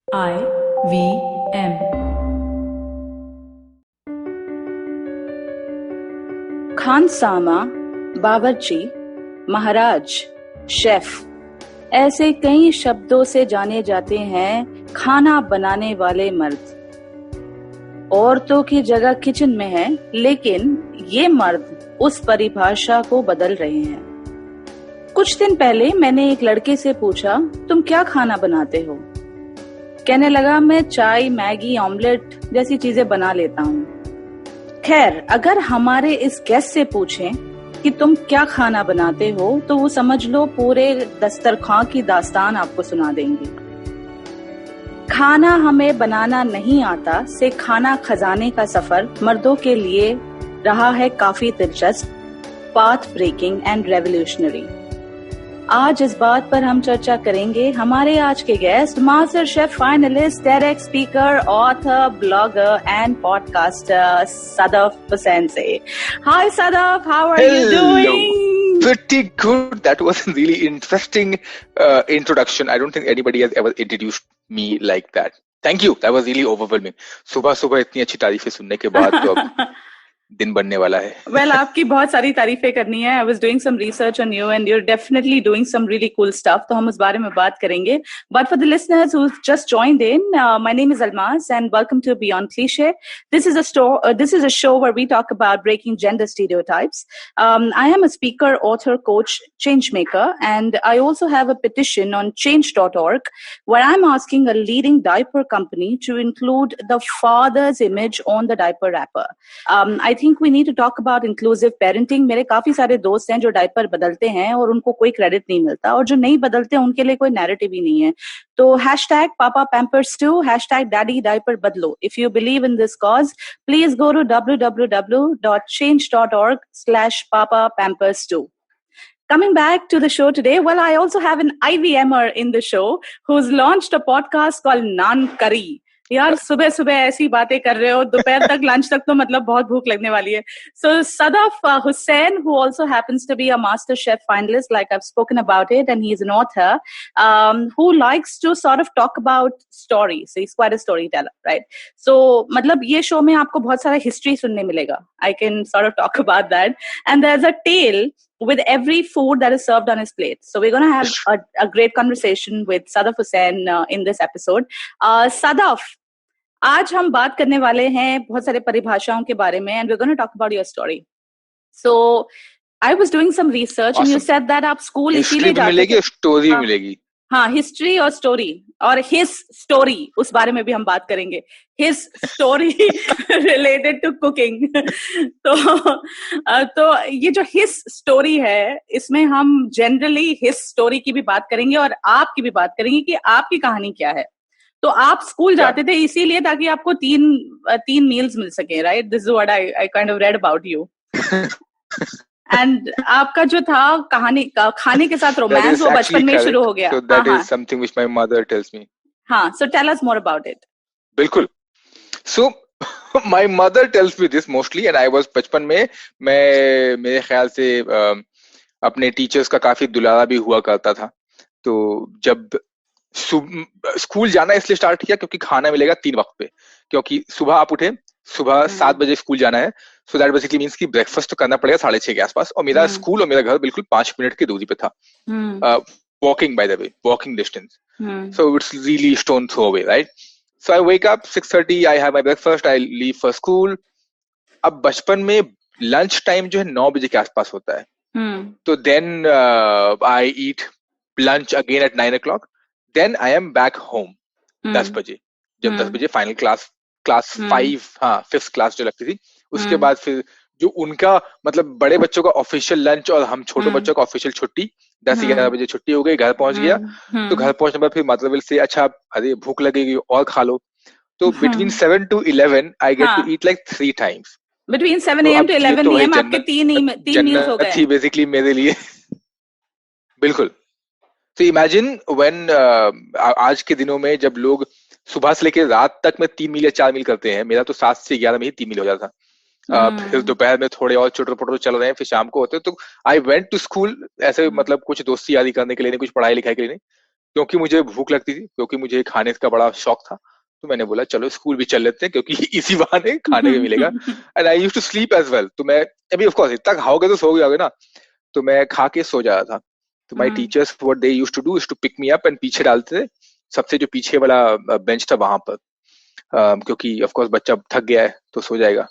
IVM। खानसामा, बावर्ची, महाराज, शेफ, ऐसे कई शब्दों से जाने जाते हैं खाना बनाने वाले मर्द। औरतों की जगह किचन में है, लेकिन ये मर्द उस परिभाषा को बदल रहे हैं। कुछ दिन पहले मैंने एक लड़के से पूछा, तुम क्या खाना बनाते हो? कहने लगा, मैं चाय, मैगी, ऑमलेट जैसी चीजें बना लेता हूँ। खैर, अगर हमारे इस गेस्ट से पूछें कि तुम क्या खाना बनाते हो, तो वो समझ लो पूरे दस्तरखां की दास्तान आपको सुना देंगे। खाना हमें बनाना नहीं आता से खाना खजाने का सफर मर्दों के लिए रहा है काफी दिलचस्प, पाथ ब्रेकिंग एंड रेवोल्यूशनरी। आज इस बात पर हम चर्चा करेंगे हमारे आज के guest, master chef finalist, TEDx speaker, author, blogger and podcaster Sadaf Hussain से। Hi Sadaf, how are you doing? Pretty good. That was a really interesting introduction. I don't think anybody has ever introduced me like that. Thank you. That was really overwhelming. सुबह सुबह इतनी अच्छी तारीफें सुनने के बाद तो अब दिन बनने वाला है। Well, आपकी बहुत सारी तारीफें करनी है। I was doing some research on you and you're definitely doing some really cool stuff. तो हम उस बारे में बात करेंगे। But for the listeners who've just joined in, my name is Almas and welcome to Beyond Cliché. This is a show where we talk about breaking gender stereotypes. I am a speaker, author, coach, change maker, and I also have a petition on change.org where I'm asking a leading diaper company to include the father's image on the diaper wrapper. I think we need to talk about inclusive parenting. मेरे काफी सारे दोस्त हैं जो diaper बदलते हैं और उनको कोई क्रेडिट नहीं मिलता, और जो नहीं बदलते उनके लिए कोई नैरेटिव ही नहीं है। तो #PapaPampers2, #DaddyDiaper बदलो। If you believe in this cause, please go to www.change.org/PapaPampers2. Coming back to the show today, well, I also have an IVMer in the show who's launched a podcast called Naan Curry. यार सुबह सुबह ऐसी बातें कर रहे हो, दोपहर तक लंच तक तो मतलब बहुत भूख लगने वाली है। So Sadaf Hussain, who also happens to be a Masterchef finalist, like I've spoken about it, and he's an author who likes to sort of talk about stories. So he's quite a storyteller, right? So मतलब ये show में आपको बहुत सारा history सुनने मिलेगा. I can sort of talk about that. And there's a tale with every food that is served on his plate. So we're going to have a great conversation with Sadaf Hussain in this episode. Sadaf, आज हम बात करने वाले हैं बहुत सारे परिभाषाओं के बारे में, and we're going to talk about your story. So I was doing some research and you said that आप स्कूल इसीलिए जाते थे। मिलेगी, स्टोरी मिलेगी। हाँ, हिस्ट्री और स्टोरी, और हिज स्टोरी, उस बारे में भी हम बात करेंगे। His story related to cooking. तो ये जो हिज स्टोरी है, इसमें हम जनरली हिज स्टोरी की भी बात करेंगे और आपकी भी बात करेंगे कि आपकी कहानी क्या है। तो आप स्कूल जाते थे इसीलिए ताकि आपको तीन मील्स मिल सके, right? This is what I kind of read about you. And आपका जो था खाने के साथ रोमांस, वो बचपन में शुरू हो गया। So that is something which my mother tells me. हाँ, so tell us more about it. बिल्कुल। So my mother tells me this mostly, and I was बचपन में मैं मेरे ख्याल से अपने टीचर्स का काफी दुलारा भी हुआ करता था। तो जब स्कूल जाना इसलिए स्टार्ट किया क्योंकि खाना मिलेगा 3 वक्त पे, क्योंकि सुबह आप उठे, सुबह 7 बजे स्कूल जाना है, सो दैट बेसिकली मींस कि ब्रेकफास्ट तो करना पड़ेगा 6:30 के आसपास, और मेरा स्कूल और मेरा घर बिल्कुल 5 मिनट की दूरी पे था। Walking, by the way, walking distance, so it's really stone throw away, right? So I wake up 6:30, I have my breakfast, I leave for school. अब बचपन में लंच टाइम जो है 9 बजे के आसपास होता है, तो then I eat lunch again at 9 o'clock, then I am back home 10 बजे, जब 10 बजे फाइनल क्लास 5, हाँ, 5th क्लास जो लगती थी। उसके बाद फिर जो उनका मतलब बड़े बच्चों का ऑफिशियल लंच और हम छोटे बच्चों का ऑफिशियल छुट्टी, 10-11 बजे छुट्टी हो गई, घर पहुंच गया। तो घर पहुंचने के बाद फिर मतलब से अच्छा, अरे भूख लगेगी और खा लो। तो between 7 to 11 I get to eat like 3 times. Between 7 AM to 11 PM आपके तीन मील्स हो गए। थी बेसिकली मेरे लिए। बिल्कुल। तो इमेजिन व्हेन आज के दिनों में जब लोग सुबह से लेकर रात तक में 3 मील या 4 मील करते हैं, मेरा तो 7 से 11 में ही 3 मील हो जाता था। फिर दोपहर में थोड़े और चुटर पुटर चल रहे हैं, फिर शाम को होते हैं। तो आई वेंट टू स्कूल ऐसे मतलब कुछ दोस्ती यारी करने के लिए नहीं, कुछ पढ़ाई लिखाई के लिए नहीं, क्योंकि मुझे भूख लगती थी, क्योंकि मुझे खाने का बड़ा शौक था, तो मैंने बोला चलो स्कूल भी चल लेते हैं, क्योंकि इसी बहाने खाने भी मिलेगा। And I used to sleep as well. तो मैं अभी ऑफ कोर्स इतना खाओगे तो सो जाओगे ना, तो मैं खा के सो जाता था। तो my teachers what they used to do is to pick me up and पीछे डालते थे, सबसे जो पीछे वाला बेंच था वहां पर। क्योंकि ऑफ कोर्स बच्चा थक गया है तो सो जाएगा।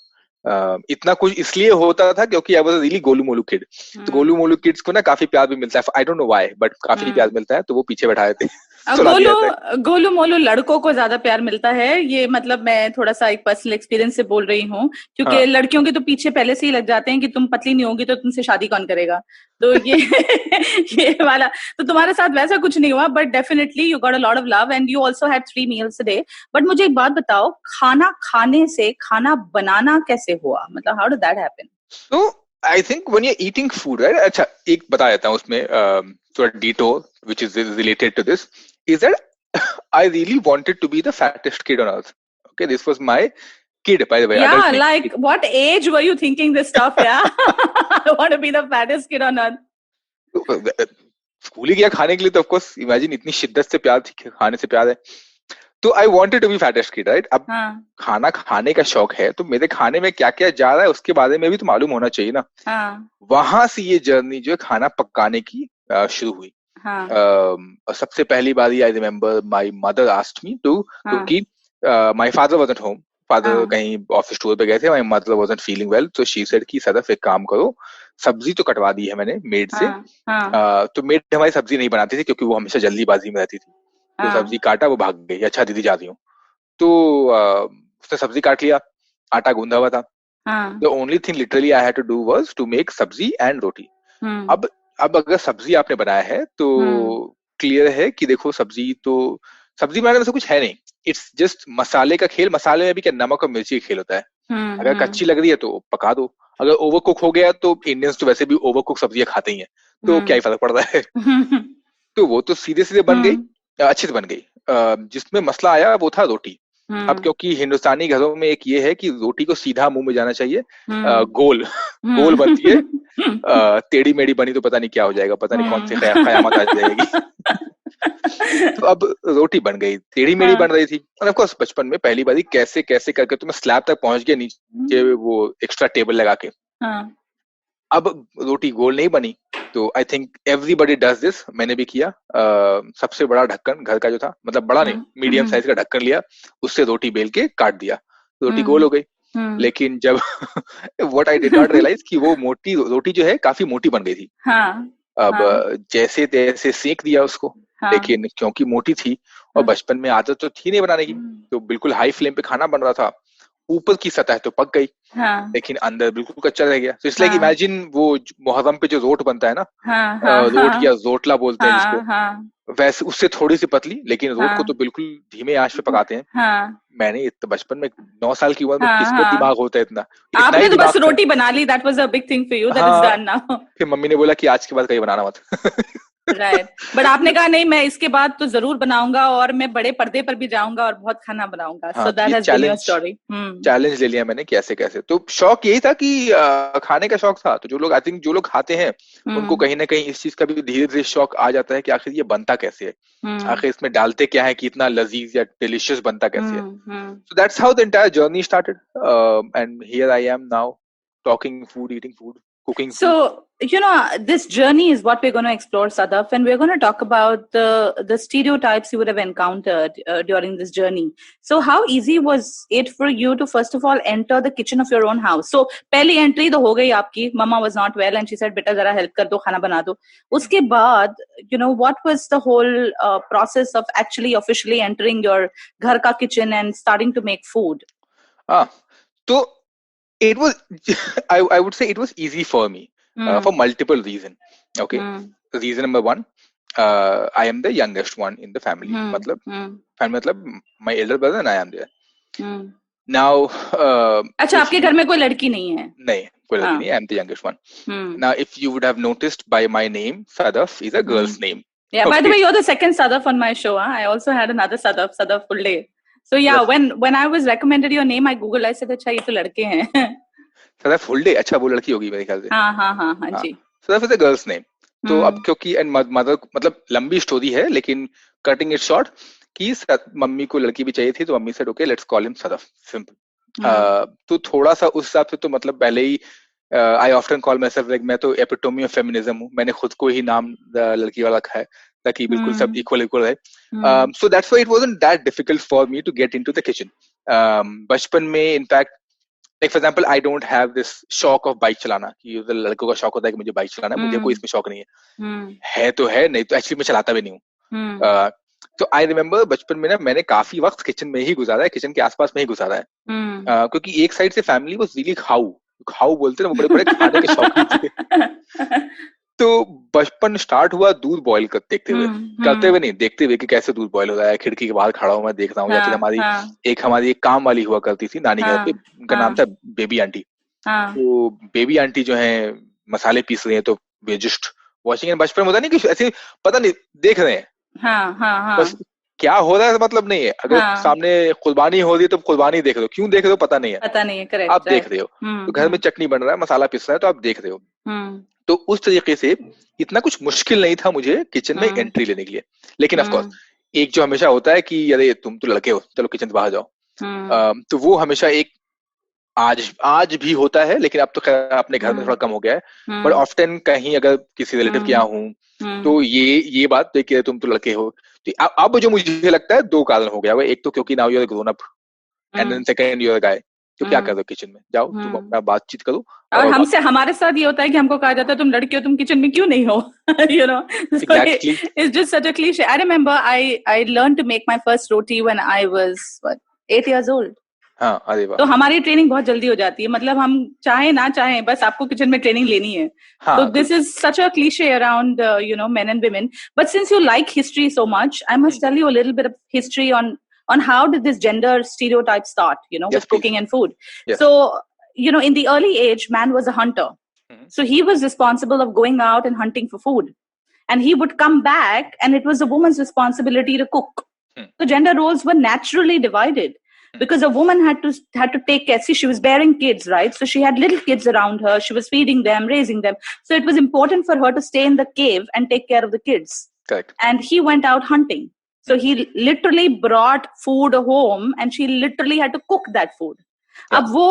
इतना कुछ इसलिए होता था क्योंकि I was really Golu Molu kid. तो गोलू मोलू किड्स को ना काफी प्यार भी मिलता है, I don't know why, but काफी प्यार मिलता है, तो वो पीछे बैठा देते हैं, सुला गोलू दिया जाता है। गोलू मोलू लड़कों को ज्यादा प्यार मिलता है, ये मतलब मैं थोड़ा सा एक पर्सनल एक्सपीरियंस से बोल रही हूँ, क्योंकि हाँ। लड़कियों के तो पीछे पहले से ही लग जाते हैं कि तुम पतली नहीं होगी तो तुमसे शादी कौन करेगा। तो ये ये वाला तो तुम्हारे साथ वैसा कुछ नहीं हुआ, but definitely you got a lot of love and you also had 3 meals a day. But मुझे एक बात बताओ, खाना खाने से खाना बनाना कैसे हुआ, मतलब how did that happen? So I think when you are eating food right, अच्छा एक बता देता हूँ उसमें थोड़ा detour which is related to this, is that I really wanted to be the fattest kid on earth. Okay, this was my kid, by the way, Yeah, adult me. like what age were you thinking this stuff? Yeah, I want to be the fattest kid on earth. School ही गया खाने के लिए, तो of course imagine इतनी शिद्दत से प्यार थी, खाने से प्यार है, तो I wanted to be fattest kid right. अब हाँ, खाना खाने का शौक है, तो मेरे खाने में क्या क्या जा रहा है उसके बारे में भी तो मालूम होना चाहिए ना। हाँ, वहां से ये जर्नी जो है खाना पकाने की शुरू हुई। हाँ, सबसे पहली बारी I remember my mother asked me to, हाँ, क्योंकि my father wasn't home, father हाँ, कहीं ऑफिस टूर पे गए थे, my mother wasn't feeling well, तो शी सेड कि सदफ एक काम करो, सब्जी तो कटवा दी है मैंने मेड से। हाँ, हाँ, तो मेड हमारी सब्जी नहीं बनाती थी क्योंकि वो हमेशा जल्दीबाजी में रहती थी, तो हाँ, सब्जी काटा, वो भाग गई, अच्छा दीदी जा रही हूँ। तो उसने सब्जी काट लिया, आटा गूंदा हुआ था। हाँ, the only thing literally I had to do was to make sabzi and roti. Hmm, अब अगर सब्जी आपने बनाया है तो हम्म, क्लियर है कि देखो सब्जी बनाने में से कुछ है नहीं, इट्स जस्ट मसाले का खेल। मसाले में भी क्या, नमक और मिर्ची का खेल होता है। अगर हम्म, कच्ची लग रही है तो पका दो, अगर ओवर कुक हो गया तो इंडियंस तो वैसे भी ओवर कुक सब्जियां खाते ही हैं, तो क्या हम्म, ही फर्क पड़ता है। हम्म, तो वो तो सीधे सीधे बन गई, हम्म, अच्छे से बन गई। जिसमें मसला आया वो था रोटी। अब हम्म, क्योंकि हिंदुस्तानी घरों में एक ये है कि रोटी को सीधा मुंह में जाना चाहिए, हम्म, गोल गोल बनती है। हम्म, टेढ़ी मेढ़ी बनी तो पता नहीं क्या हो जाएगा, पता नहीं कौन सी कयामत आ जाएगी। तो अब रोटी बन गई, टेढ़ी मेढ़ी हाँ, बन रही थी, और ऑफ कोर्स बचपन में पहली बारी कैसे कैसे करके तो मैं स्लैब तक पहुंच गया, नीचे वो एक्स्ट्रा टेबल लगा के। हाँ, अब रोटी गोल नहीं बनी, तो I think everybody does this, मैंने भी किया। सबसे बड़ा ढक्कन घर का जो था, मतलब बड़ा नहीं, हम्म, मीडियम हम्म, साइज का ढक्कन लिया, उससे रोटी बेल के काट दिया, रोटी गोल हम्म, हो गई। हम्म, लेकिन जब what I did not realise कि वो मोटी रोटी जो है काफी मोटी बन गई थी। हाँ, अब हाँ, जैसे तैसे सेक दिया उसको, हाँ, लेकिन क्योंकि मोटी थी और हाँ, बचपन में आदत तो थी नहीं बनाने की, तो बिल्कुल हाई फ्लेम पे खाना बन रहा था, ऊपर की सतह तो पक गई, हाँ, लेकिन अंदर बिल्कुल कच्चा रह गया। तो इसलिए हाँ, इमेजिन वो मुहर्रम पे जो रोट बनता है ना, हाँ, हाँ, रोट हाँ, या जोटला बोलते हैं जिसको, हाँ, हाँ, वैसे उससे थोड़ी सी पतली, लेकिन रोट को हाँ, तो बिल्कुल धीमे आंच पे पकाते हैं। हाँ, मैंने बचपन में 9 साल की उम्र में हाँ, किसमें हाँ, दिमाग होता है इतना, इतना आपने ही तो दिमाग बस था। रोटी बना ली, that was a big thing for you, that is हाँ, डन नाउ। फिर मम्मी ने बोला कि आज के बाद कहीं बनाना मत। राइट, बट आपने कहा नहीं, मैं इसके बाद तो जरूर बनाऊंगा और मैं बड़े पर्दे पर भी जाऊंगा और बहुत खाना बनाऊंगा, हाँ, सो तो दैट ये has been your challenge story. Challenge ले लिया मैंने कैसे कैसे। तो शौक यही था कि खाने का शौक था, तो जो लोग आई थिंक जो लोग खाते हैं उनको हम्म, कहीं ना कहीं इस चीज का भी धीरे धीरे शौक आ जाता है कि आखिर ये बनता कैसे है, हम्म, आखिर इसमें डालते क्या है कि इतना लजीज या डिलिशियस बनता कैसे है। हम्म। So that's how the entire journey started. And here I am now, talking food, eating food, cooking food. So, this journey is what we're going to explore, Sadaf, and we're going to talk about the stereotypes you would have encountered during this journey. So, how easy was it for you to first of all enter the kitchen of your own house? So, पहली entry तो हो गई आपकी. Mama was not well, and she said, "बेटा जरा help कर दो, खाना बना दो." उसके बाद, what was the whole process of actually officially entering your घर का kitchen and starting to make food? Ah, so it was, I would say it was easy for me for Hmm. multiple reasons. Okay, Hmm. reason number one, I am the youngest one in the family. Hmm. मतलब Hmm. family मतलब my elder brother and I am there. Hmm. Now, अच्छा, if आपके घर you में कोई लड़की नहीं है? नहीं, कोई लड़की हाँ. नहीं, I am the youngest one. Hmm. Now, if you would have noticed by my name, Sadaf is a Hmm. girl's name. Yeah. By the Okay. way, you're the second Sadaf on my show. Huh? I also had another Sadaf, Sadaf Fulle. So yeah, when I was recommended your name, I googled. I said, अच्छा ये तो लड़के हैं. सदैफ full अच्छा वो लड़की होगी मेरे ख्याल से। हाँ, हाँ, हाँ, हाँ हाँ, जी. सदैफ इज अ गर्ल्स नेम। तो अब हम्म, क्योंकि एंड मदर, मतलब लंबी स्टोरी है, लेकिन कटिंग इट शॉर्ट कि मम्मी को लड़की भी चाहिए थी, तो mummy said okay let's call him Sadaf, simple. तो थोड़ा सा उस हिसाब से तो मतलब पहले ही I often call myself like मैं तो एपिटोमी ऑफ फेमिनिज्म हूँ, मैंने खुद को ही नाम लड़की वाला रखा है ताकि बिल्कुल सब इक्वल इक्वल है। So that's why it wasn't that difficult for me to get into the kitchen. बचपन में in fact like for example I don't have this शौक ऑफ बाइक चलाना, कि लड़कों का शौक होता है कि मुझे बाइक चलाना है, मुझे कोई इसमें शौक नहीं है तो है, नहीं तो एक्चुअली मैं चलाता भी नहीं हूँ। तो आई रिमेम्बर बचपन में ना मैंने काफी वक्त किचन में ही गुजारा है, किचन के आसपास में ही गुजारा है, क्योंकि एक साइड से फैमिली वाज रियली खाऊ बोलते ना, वो बड़े बड़े खाने के शौकीन थे। तो बचपन स्टार्ट हुआ दूध बॉईल देखते हुए, करते हुए नहीं, देखते हुए कि कैसे दूध बॉईल हो रहा है, खिड़की के बाहर खड़ा हूं मैं देख रहा हूँ। या फिर हमारी एक काम वाली हुआ करती थी नानी घर पे, उनका नाम था बेबी आंटी। तो बेबी आंटी जो है मसाले पीस रही है, तो वे जस्ट वॉचिंग। बचपन में होता नहीं कि ऐसे पता नहीं देख रहे हैं, बस क्या हो रहा है मतलब नहीं है। अगर सामने कुर्बानी हो रही है तो कुर्बानी देख रहे हो, क्यों देख रहे हो पता नहीं है, करेक्ट, आप देख रहे हो। तो घर में चटनी बन रहा है, मसाला पिस रहा है, तो आप देख रहे हो। तो उस तरीके से इतना कुछ मुश्किल नहीं था मुझे किचन में एंट्री लेने के लिए। लेकिन ऑफ कोर्स एक जो हमेशा होता है कि अरे तुम तो लड़के हो, चलो किचन से बाहर जाओ। तो वो हमेशा एक आज भी होता है, लेकिन अब तो खैर अपने घर में थोड़ा कम हो गया है। बट ऑफ्टन कहीं अगर किसी रिलेटिव के यहाँ हूँ तो ये बात तो कि तुम तो लड़के हो। तो अब जो मुझे लगता है दो कारण हो गया हुआ, एक तो क्योंकि now you are grown up, and then second you are guy. तो क्या कर रहे हो किचन में, जाओ तुम अपना बातचीत करो। और हमसे हमारे साथ ये होता है कि हमको कहा जाता है तुम लड़की हो, तुम किचन में क्यों नहीं हो, you know. So exactly. It's just such a cliche. I remember I learned to make my first roti when I was 8 years old. हाँ, अरे वाह। तो हमारी ट्रेनिंग बहुत जल्दी हो जाती है, मतलब हम चाहे ना चाहे बस आपको किचन में ट्रेनिंग लेनी है। तो this is such a cliché around men and women. But since you like history so much, I must tell you a little bit of history on how did this gender stereotype start, with cooking and food. Yes. So, in the early age, man was a hunter. So he was responsible of going out and hunting for food. And he would come back and it was a woman's responsibility to cook. So gender roles were naturally divided. Because a woman had to take care. See, she was bearing kids, right? So she had little kids around her. She was feeding them, raising them. So it was important for her to stay in the cave and take care of the kids. Correct. And he went out hunting. So he literally brought food home and she literally had to cook that food. अब वो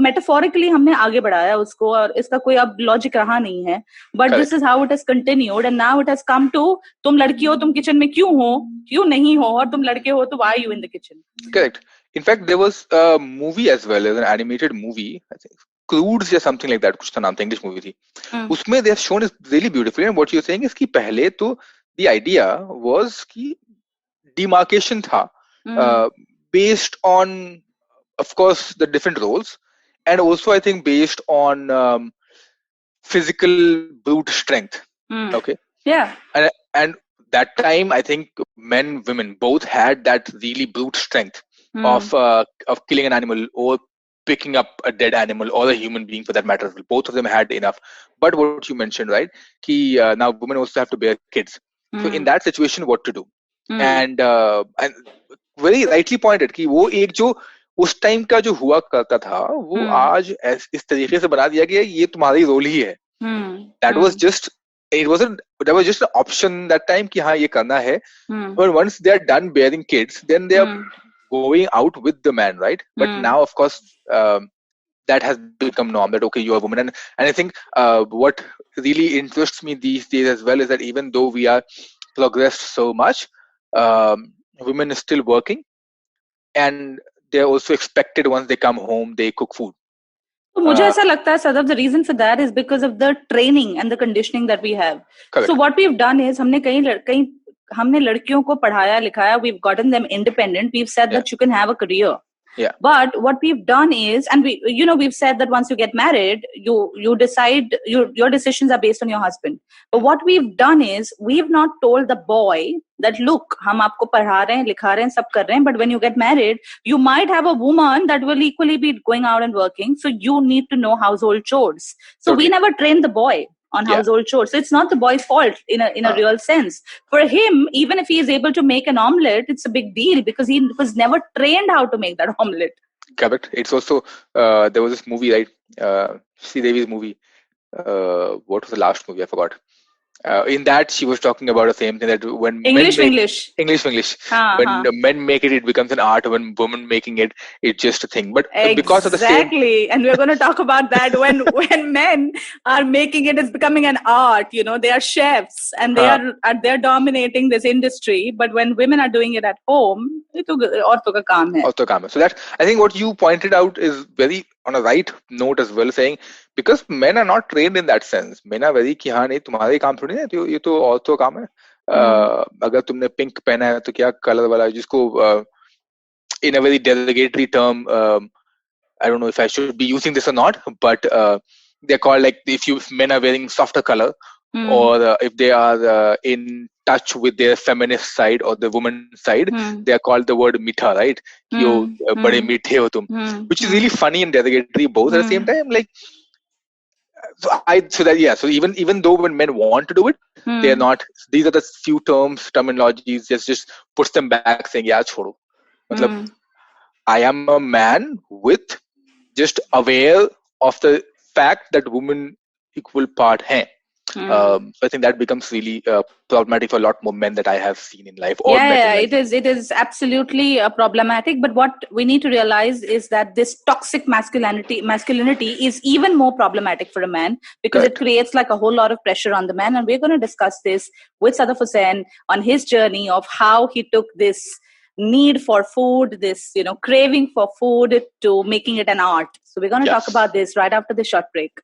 metaphorically हमने आगे बढ़ाया उसको, और इसका कोई अब लॉजिक रहा नहीं है. But this is how it has continued and now it has come to तुम लड़की हो, तुम किचन में क्यों हो, क्यों नहीं हो, और तुम लड़के हो तो why you in the kitchen. Correct. In fact, there was a movie as well, as an animated movie, I think, Crudes or something like that, कुछ तो नाम था, English movie थी. उसमें they have shown it really beautifully, and what you're saying is कि पहले तो the idea was कि demarcation था, based on, of course, the different roles, and also I think based on physical brute strength. Okay. Yeah. And that time, I think men, women both had that really brute strength. Of killing an animal or picking up a dead animal or a human being for that matter. Both of them had enough. But what you mentioned, right? Ki now women also have to bear kids. So in that situation, what to do? And very rightly pointed कि वो एक जो उस time का जो हुआ करता था वो आज इस तरीके से बना दिया गया, ये तुम्हारी रोल ही है. That was just an option that time कि हाँ ये करना है. But once they are done bearing kids, then they are going out with the man, right? But now, of course, that has become norm. That okay, you're a woman, and I think what really interests me these days as well is that even though we are progressed so much, women are still working, and they're also expected once they come home, they cook food. तो मुझे ऐसा लगता है Sadaf, the reason for that is because of the training and the conditioning that we have. Correct. So what we've done is हमने लड़कियों को पढ़ाया लिखाया, we've gotten them independent, we've said that you can have a career. Yeah. But what we've done is, and we've said that once you get married, you decide, your decisions are based on your husband. But what we've done is, we've not told the boy that, look, हम आपको पढ़ा रहे हैं, लिखा रहे हैं, सब कर रहे हैं, but when you get married, you might have a woman that will equally be going out and working, so you need to know household chores. So we never train the boy on household chores. So it's not the boy's fault in a real sense. For him, even if he is able to make an omelette, it's a big deal because he was never trained how to make that omelette. Correct. It's also, there was this movie, right? Sri Devi's movie. What was the last movie? I forgot. In that, she was talking about the same thing, that when English, men make English. English, हाँ, when हाँ. men make it, it becomes an art. When women making it, it's just a thing. But because of the same, Exactly. And we're going to talk about that when men are making it, it's becoming an art. You know, they are chefs and they're dominating this industry. But when women are doing it at home, ये तो औरतों का काम है. also काम है. So that, I think what you pointed out is very on a right note as well, saying because men are not trained in that sense. Men are very कि हाँ नहीं तुम्हारा ही काम थोड़ी है, तो ये तो औरतों का काम है. अगर तुमने पिंक पहना है तो क्या कलर वाला, जिसको in a very derogatory term, I don't know if I should be using this or not, but they're called, like, if men are wearing softer color, or if they are in touch with their feminist side or the woman side, they are called the word mitha, right? Yo, bade meethe ho tum, which is really funny and derogatory both at the same time. Like, so even though when men want to do it, they are not. These are the few terminologies just puts them back, saying, "Yeah, chodo." Matlab, I am a man with just aware of the fact that women equal part hai. So I think that becomes really problematic for a lot more men that I have seen in life or met in life. It is absolutely problematic. But what we need to realize is that this toxic masculinity is even more problematic for a man, because it creates like a whole lot of pressure on the man. And we're going to discuss this with Sadaf Hussain on his journey of how he took this need for food, this craving for food, to making it an art. So we're going to talk about this right after the short break.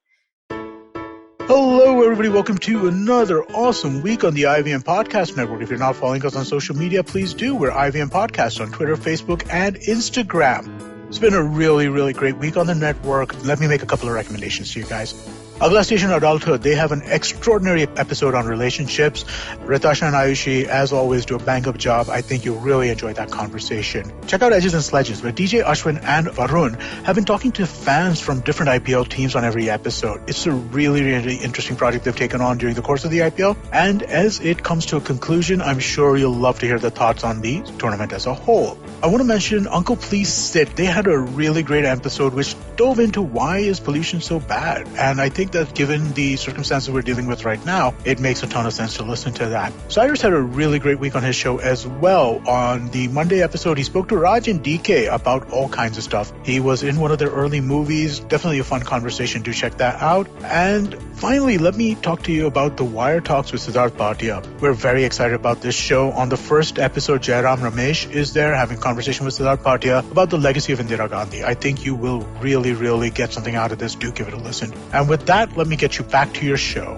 Hello, everybody. Welcome to another awesome week on the IVM Podcast Network. If you're not following us on social media, please do. We're IVM Podcast on Twitter, Facebook, and Instagram. It's been a really, really great week on the network. Let me make a couple of recommendations to you guys. Agla Station Adulthood, they have an extraordinary episode on relationships. Ritasha and Ayushi, as always, do a bang-up job. I think you'll really enjoy that conversation. Check out Edges and Sledges, where DJ Ashwin and Varun have been talking to fans from different IPL teams on every episode. It's a really, really interesting project they've taken on during the course of the IPL. And as it comes to a conclusion, I'm sure you'll love to hear the thoughts on the tournament as a whole. I want to mention Uncle Please Sit. They had a really great episode which dove into why is pollution so bad. And I think that given the circumstances we're dealing with right now, it makes a ton of sense to listen to that. Cyrus had a really great week on his show as well. On the Monday episode, he spoke to Raj and DK about all kinds of stuff. He was in one of their early movies. Definitely a fun conversation. Do check that out. And finally, let me talk to you about the Wire Talks with Siddharth Bhatia. We're very excited about this show. On the first episode, Jairam Ramesh is there having a conversation with Siddharth Bhatia about the legacy of Indira Gandhi. I think you will really, really get something out of this. Do give it a listen. And with that, let me get you back to your show.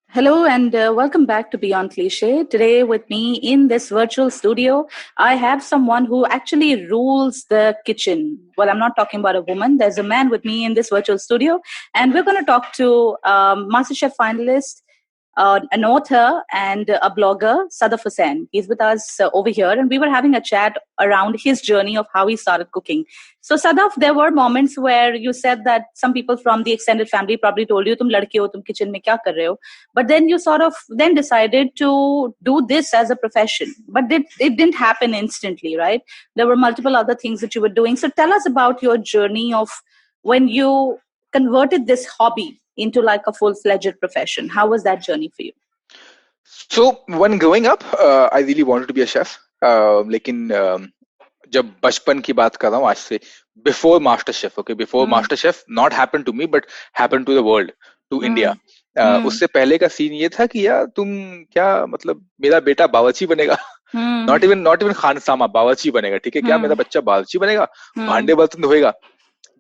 Hello and welcome back to Beyond Cliché. Today with me in this virtual studio, I have someone who actually rules the kitchen. Well, I'm not talking about a woman. There's a man with me in this virtual studio, and we're going to talk to Masterchef Finalist, an author and a blogger, Sadaf Hussain. He's with us over here, and we were having a chat around his journey of how he started cooking. So Sadaf, there were moments where you said that some people from the extended family probably told you, "Tum ladke ho, tum kitchen mein kya kar rahe ho?" But then you sort of then decided to do this as a profession. But it didn't happen instantly, right? There were multiple other things that you were doing. So tell us about your journey of when you converted this hobby into like a full-fledged profession. How was that journey for you? So when growing up, I really wanted to be a chef. लेकिन जब बचपन की बात कर रहा हूँ आज से, before Masterchef, okay, before Masterchef not happened to me but happened to the world, to India. उससे पहले का सीन ये था कि यार तुम क्या मतलब मेरा बेटा बावर्ची बनेगा, not even खानसामा, बावर्ची बनेगा, ठीक है, क्या मेरा बच्चा बावर्ची बनेगा, भांडे बर्तन धोएगा.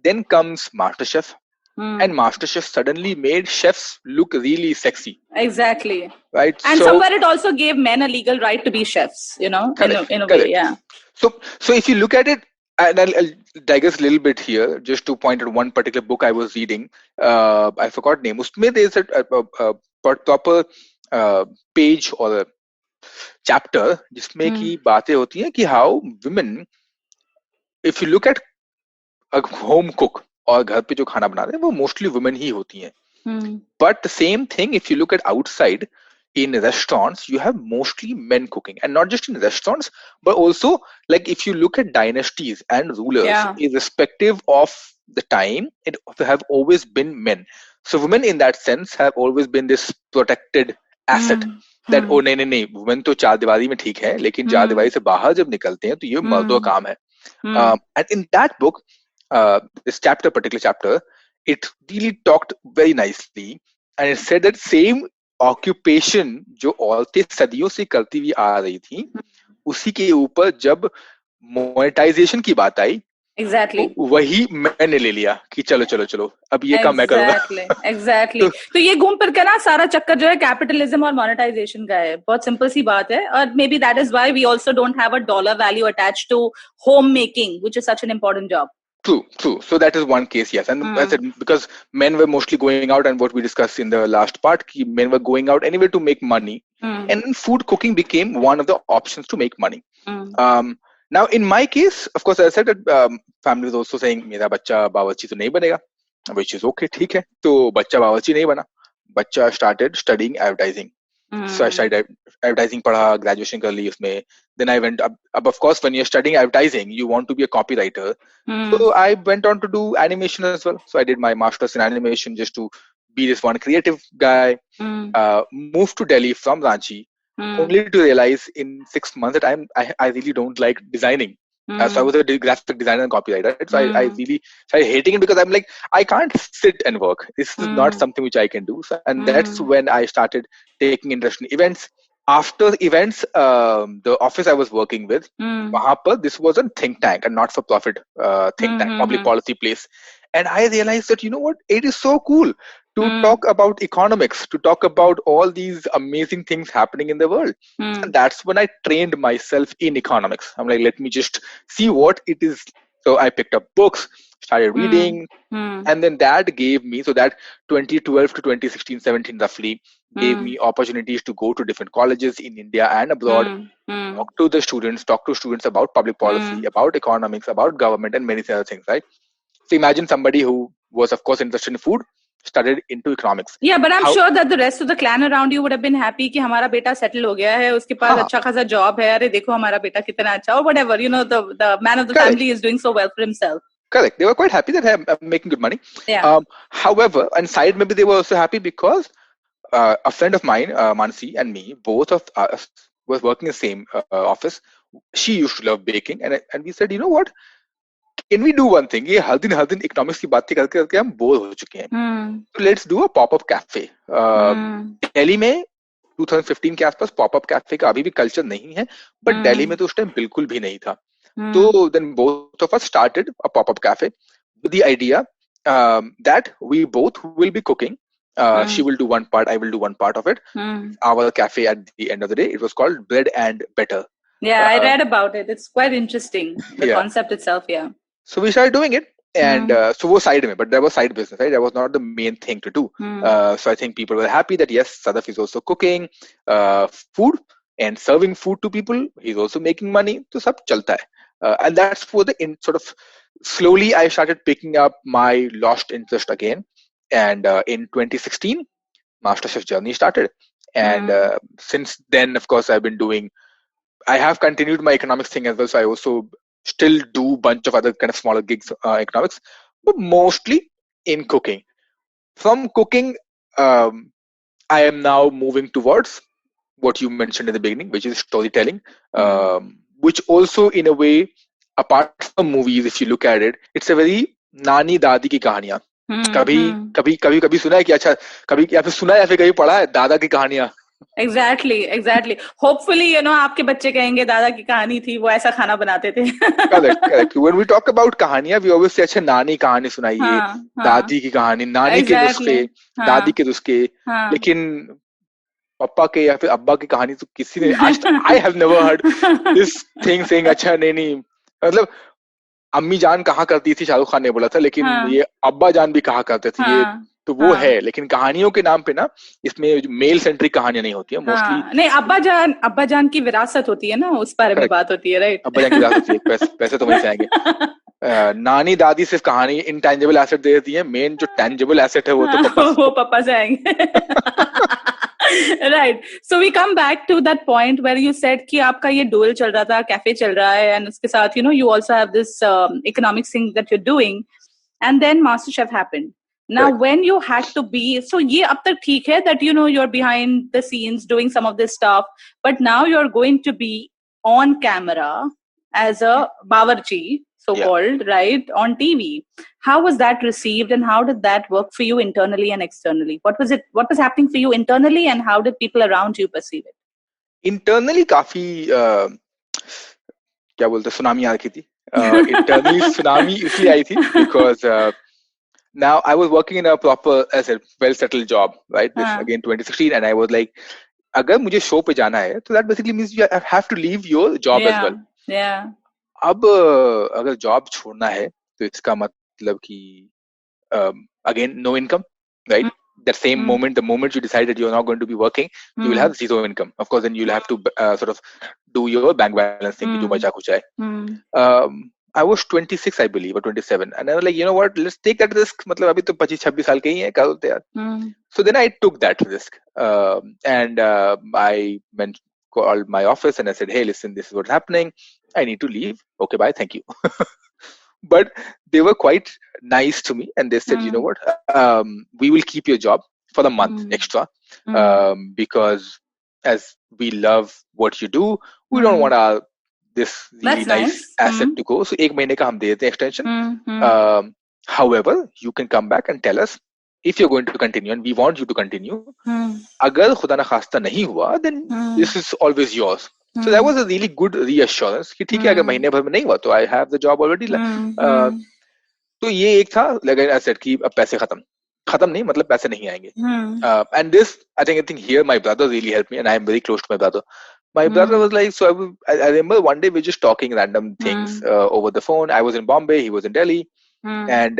Then comes Masterchef. And Masterchef suddenly made chefs look really sexy. Exactly. Right. And somewhere it also gave men a legal right to be chefs, in a way. Yeah. So if you look at it, and I'll digress a little bit here, just to point at one particular book I was reading. I forgot name. Usme there's a proper page or a chapter जिसमें की बातें होती हैं कि how women, if you look at a home cook और घर पे जो खाना बना रहे हैं वो मोस्टली वुमेन ही होती हैं. But the same thing, if you look at outside in restaurants, you have mostly men cooking, and not just in restaurants, but also like if you look at dynasties and rulers, irrespective of the time, it have always been men. So women in that sense have always been this protected asset that नहीं women तो चार दीवारी में ठीक है, लेकिन चार दीवारी से बाहर जब निकलते हैं तो ये मर्दों का काम है. And in that book, this particular chapter, it really talked very nicely, and it said that same occupation जो औरतें सदियों से करती हुई आ रही थी, उसी के ऊपर जब मोनेटाइजेशन की बात आई, Exactly. तो वही मैंने ले लिया कि चलो अब ये काम मैं करूंगा. Exactly. तो ये घूम फिर के ना सारा चक्कर जो है कैपिटलिज्म और मोनेटाइजेशन का है. बहुत सिंपल सी बात है, और maybe that is why we also don't have a dollar value attached to homemaking, which is such an important job. True. So that is one case, yes. And I said, because men were mostly going out, and what we discussed in the last part, men were going out anyway to make money. And food cooking became one of the options to make money. Now, in my case, of course, I said that family was also saying, मेरा बच्चा बावर्ची तो नहीं बनेगा, which is okay, ठीक है. तो बच्चा बावर्ची नहीं बना. बच्चा started studying advertising. So I studied advertising, पढ़ा, graduation कर ली उसमें. Then I went up, of course, when you're studying advertising, you want to be a copywriter. So I went on to do animation as well. So I did my master's in animation just to be this one creative guy. Moved to Delhi from Ranchi, only to realize in 6 months that I really don't like designing. So I was a graphic designer and copywriter. So I really started hating it, because I'm like, I can't sit and work. This is not something which I can do. So, and that's when I started taking interest in events. After events, the office I was working with, वहाँ पर this was a think tank, a not-for-profit think tank, public policy place. And I realized that, you know what, it is so cool to talk about economics, to talk about all these amazing things happening in the world. And that's when I trained myself in economics. I'm like, let me just see what it is. So I picked up books, started reading, and then that gave me, so that 2012 to 2016, 17 roughly, gave me opportunities to go to different colleges in India and abroad, talk to students about public policy, about economics, about government, and many other things, right? So imagine somebody who was, of course, interested in food, studied into economics. Yeah, but I'm sure that the rest of the clan around you would have been happy कि हमारा बेटा settle हो गया है, उसके पास अच्छा खासा job है, अरे देखो हमारा बेटा कितना अच्छा, or whatever, you know, the man of the family is doing so well for himself. Correct. They were quite happy that I'm making good money. Yeah. However, and side maybe they were also happy because a friend of mine, Mansi, and me, both of us was working in the same office. She used to love baking, and we said, you know what? Can we do one thing? ये हर दिन economics की बातें करके हम bore हो चुके हैं. So let's do a pop-up cafe. Delhi में 2015 के आसपास pop-up cafe का अभी भी कल्चर नहीं है, but दिल्ली में तो उस टाइम बिल्कुल भी नहीं था. So then both of us started a pop-up cafe with the idea that we both will be cooking. She will do one part, I will do one part of it. Our cafe at the end of the day, it was called Bread and Better. Yeah, I read about it. It's quite interesting, the concept itself, yeah. So we started doing it, and so was side में, but that was side business, right? That was not the main thing to do. So I think people were happy that yes, Sadaf is also cooking food and serving food to people. He's also making money. So सब चलता है. And that's for the sort of slowly I started picking up my lost interest again. And in 2016, Masterchef journey started. And since then, of course, I have continued my economics thing as well. So I also still do a bunch of other kind of smaller gigs, economics, but mostly in cooking. From cooking, I am now moving towards what you mentioned in the beginning, which is storytelling, which also in a way, apart from movies, if you look at it, it's a very नानी दादी की कहानियां. कभी सुना है कि अच्छा कभी या फिर सुना है या फिर कभी पढ़ा है दादा की कहानियां. Exactly. Hopefully, you know, आपके बच्चे कहेंगे दादा की कहानी थी, वो ऐसा खाना बनाते थे. Correct. When we talk about कहानियां, we always say अच्छा नानी कहानी सुनाइए, दादी की कहानी, नानी के नुस्खे, दादी के नुस्खे, लेकिन पापा के या फिर अब्बा की कहानी तो किसी ने I have never heard this thing saying अच्छा नहीं मतलब अम्मी जान कहा करती थी, शाहरुख खान ने बोला था, लेकिन ये अब्बा जान भी कहा करते थे. ये तो वो है, लेकिन कहानियों के नाम पे ना इसमें मेल सेंट्रिक कहानियां नहीं होती है मोस्टली. नहीं, अब्बा जान की विरासत होती है ना, उस बारे में बात होती है, राइट? अब्बा जान की विरासत होती है, पैसे तो वहीं से आएंगे. नानी दादी सिर्फ कहानी इंटेंजिबल एसेट दे देती है, मेन जो टेंजिबल एसेट है वो पापा से आएंगे. Right. So we come back to that point where you said कि आपका ये duel चल रहा था, cafe चल रहा है, and उसके साथ, you know, you also have this economics thing that you're doing, and then Masterchef happened. Now, when you had to be, so ये अब तक ठीक है that you know you're behind the scenes doing some of this stuff, but now you're going to be on camera as a bawarchi, so-called, right, on TV. How was that received, and how did that work for you internally and externally? What was happening for you internally, and how did people around you perceive it? Internally काफी क्या बोलते tsunami आ रही थी. Internally tsunami इसलिए आई थी because now I was working in a proper, as a well-settled job, right? This again 2016, and I was like, अगर मुझे show पे जाना है, so that basically means you have to leave your job as well. Yeah. अब अगर job छोड़ना है, तो इसका मतलब कि again no income, right? That same moment, the moment you decide that you're not going to be working, you will have zero income. Of course, then you'll have to sort of do your bank balance thing, जो बचा कुछ है. I was 26, I believe, or 27, and I was like, you know what? Let's take that risk. मतलब अभी तो 25-26 साल के ही हैं, कर लेते यार. So then I took that risk, and I called my office and I said, hey, listen, this is what's happening. I need to leave. Okay, bye, thank you. But they were quite nice to me, and they said, you know what, we will keep your job for the month extra, because as we love what you do, we don't want this really nice asset to go. So 1 महीने का हम दे देते हैं extension. However, you can come back and tell us if you're going to continue, and we want you to continue. अगर खुदा ना खास्ता नहीं हुआ, then this is always yours. So that was a really good reassurance कि ठीक है, अगर महीने भर में नहीं हुआ तो I have the job already. तो ये एक था, like I said, कि अब पैसे खत्म नहीं, मतलब पैसे नहीं आएंगे. And this, I think here my brother really helped me, and I am very close to my brother. My brother was like, so I remember one day we were just talking random things over the phone. I was in Bombay, he was in Delhi, and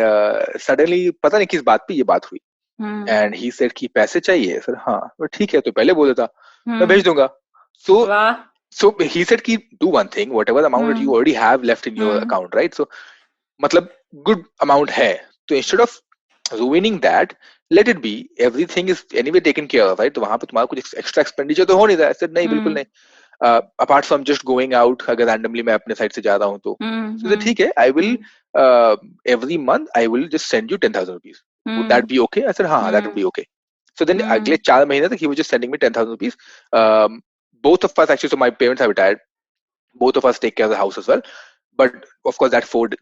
suddenly पता नहीं किस बात पे ये बात हुई. And he said कि पैसे चाहिए. सर हाँ, तो ठीक है, तो पहले बोला था मैं भेज दूंगा. So he said कि do one thing, whatever amount that you already have left in your account, right? So मतलब good amount है. So instead of ruining that, let it be. Everything is anyway taken care of, right? तो वहाँ पे तुम्हारा कुछ extra expenditure तो हो नहीं रहा. I said नहीं, बिल्कुल नहीं. Apart from just going out, अगर randomly मैं अपने side से जा रहा हूँ तो, so that ठीक है, I will every month I will just send you 10,000 rupees. Would that be okay? I said हाँ, that would be okay. So then अगले 4 महीने तक he was just sending me 10,000 rupees. Both of us actually, so my parents are retired. Both of us take care of the house as well. But of course,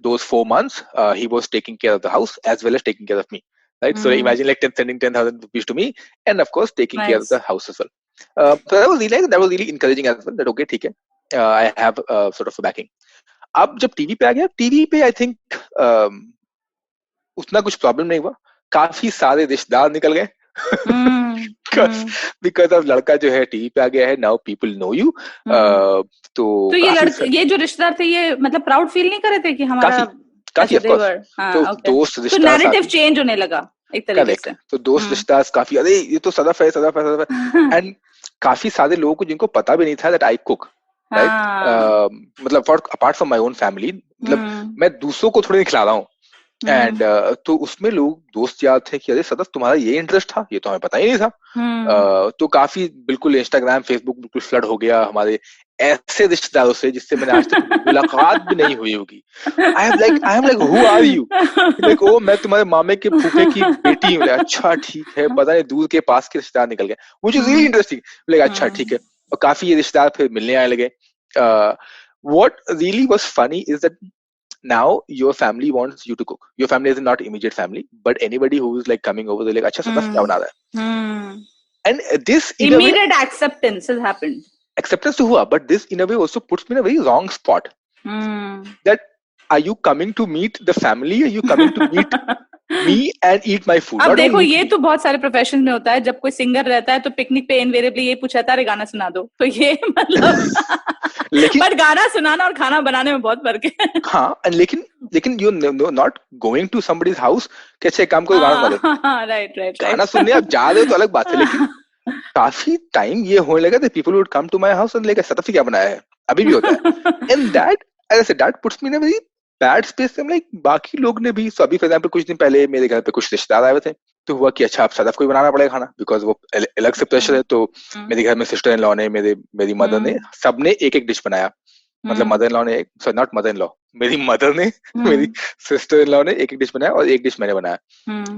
those 4 months, he was taking care of the house as well as taking care of me. Right? So imagine like sending 10,000 rupees to me, and of course taking care of the house as well. So that was really encouraging as well. That okay, ठीक है, I have sort of a backing. अब जब TV पे आ गया, TV पे I think उतना कुछ problem नहीं हुआ. काफी सारे रिश्तेदार निकल गए. because of लड़का जो है टीवी पे आ गया है. Now people know you. तो ये जो रिश्तेदार थे, ये मतलब प्राउड फील नहीं कर रहे थे कि हमारा काफी of course. तो दोस्त रिश्तेदार, तो नैरेटिव चेंज होने लगा एक तरीके से. तो दोस्त रिश्तेदार काफी, अरे ये तो सदफ है. एंड काफी सारे लोगों को जिनको पता भी नहीं था that I cook, right? मतलब apart from my own family, मतलब मैं दूसरों को थोड़ी नहीं खिला रहा हूँ. एंड तो उसमें लोग दोस्त याद थे कि अरे सदफ तुम्हारा ये इंटरेस्ट था, ये तो हमें पता ही नहीं था. तो काफी बिल्कुल इंस्टाग्राम फेसबुक बिल्कुल फ्लड हो गया हमारे ऐसे रिश्तेदारों से जिससे मैंने आज तक मुलाकात भी नहीं हुई होगी. I am like who are you? Like oh मैं तुम्हारे मामे के फूफे की बेटी हूँ. अच्छा ठीक है, पता नहीं दूर के पास के रिश्तेदार निकल गए, which is really interesting. Like अच्छा ठीक है. और काफी ये रिश्तेदार फिर मिलने आने लगे. What really was funny is that now your family wants you to cook. Your family is not immediate family, but anybody who is like coming over, they're like, "Acha, Sadaf, क्या बना रहा है?" And this immediate acceptance has happened. Acceptance to हुआ, but this in a way also puts me in a very wrong spot. That are you coming to meet the family? Are you coming to meet me and eat my food? अब देखो ये तो बहुत सारे profession में होता है. जब कोई सिंगर रहता है तो पिकनिक पे इनवेरिएबली ये पूछा था, अरे गाना सुना दो. तो ये मतलब बट गाना सुनाना और खाना बनाने में बहुत फर्क है. हाँ, लेकिन you not going to somebody's house कि अच्छा काम कोई गाना सुना दो. राइट. गाना सुनने आप जा रहे हो तो अलग बात है, लेकिन काफी टाइम ये होने लगा that people would come to my house and like Sadaf क्या बनाया है, अभी भी होता है. And that, as I said, that puts me in a very bad space. like बाकी लोग ने भी, so अभी for example कुछ दिन पहले मेरे घर पे कुछ रिश्तेदार आए थे, तो हुआ कि अच्छा अब सदफ को बनाना पड़ेगा खाना, बिकॉज वो अलग से प्रेशर है. तो मेरे घर में सिस्टर इन लॉ ने, मेरी मदर ने, सबने एक डिश बनाया. मतलब मदर इन लॉ ने, sorry not mother in law, मेरी मदर ने, मेरी सिस्टर इन लॉ ने एक डिश बनाया और एक डिश मैंने बनाया.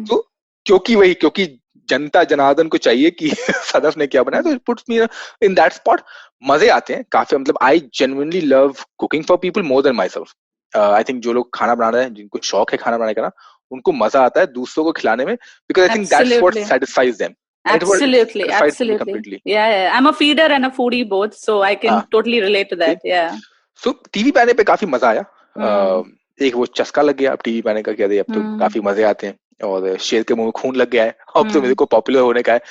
तो क्योंकि जनता जनार्दन को चाहिए कि सदफ ने क्या बनाया, तो it puts me in that spot. मजे आते हैं काफी, मतलब I genuinely love cooking for people more than my self. I think जो लोग खाना बना रहे हैं, जिनको शौक है खाना बनाने का ना, उनको मजा आता है दूसरों को खिलाने में, because I think that's what satisfies them. Absolutely, absolutely. Yeah, yeah. I'm a feeder and a foodie both, so I can totally relate to that. Yeah. So TV पे आने पे काफी मजा आया. एक वो चस्का लग गया, अब टीवी पे आने का क्या दे, अब तो काफी मजे आते हैं, और शेर के मुंह में खून लग गया है, अब तो मेरे को पॉपुलर होने का है.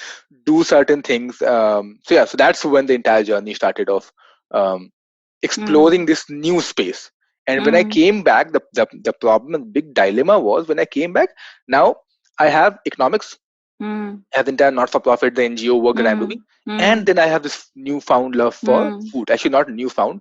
Do certain things. So yeah, so that's when the entire journey started off, exploring this new space. And when I came back, the problem, the big dilemma was when I came back. Now I have economics. I have the entire not-for-profit, the NGO work that I'm doing, and then I have this newfound love for food. Actually, not newfound.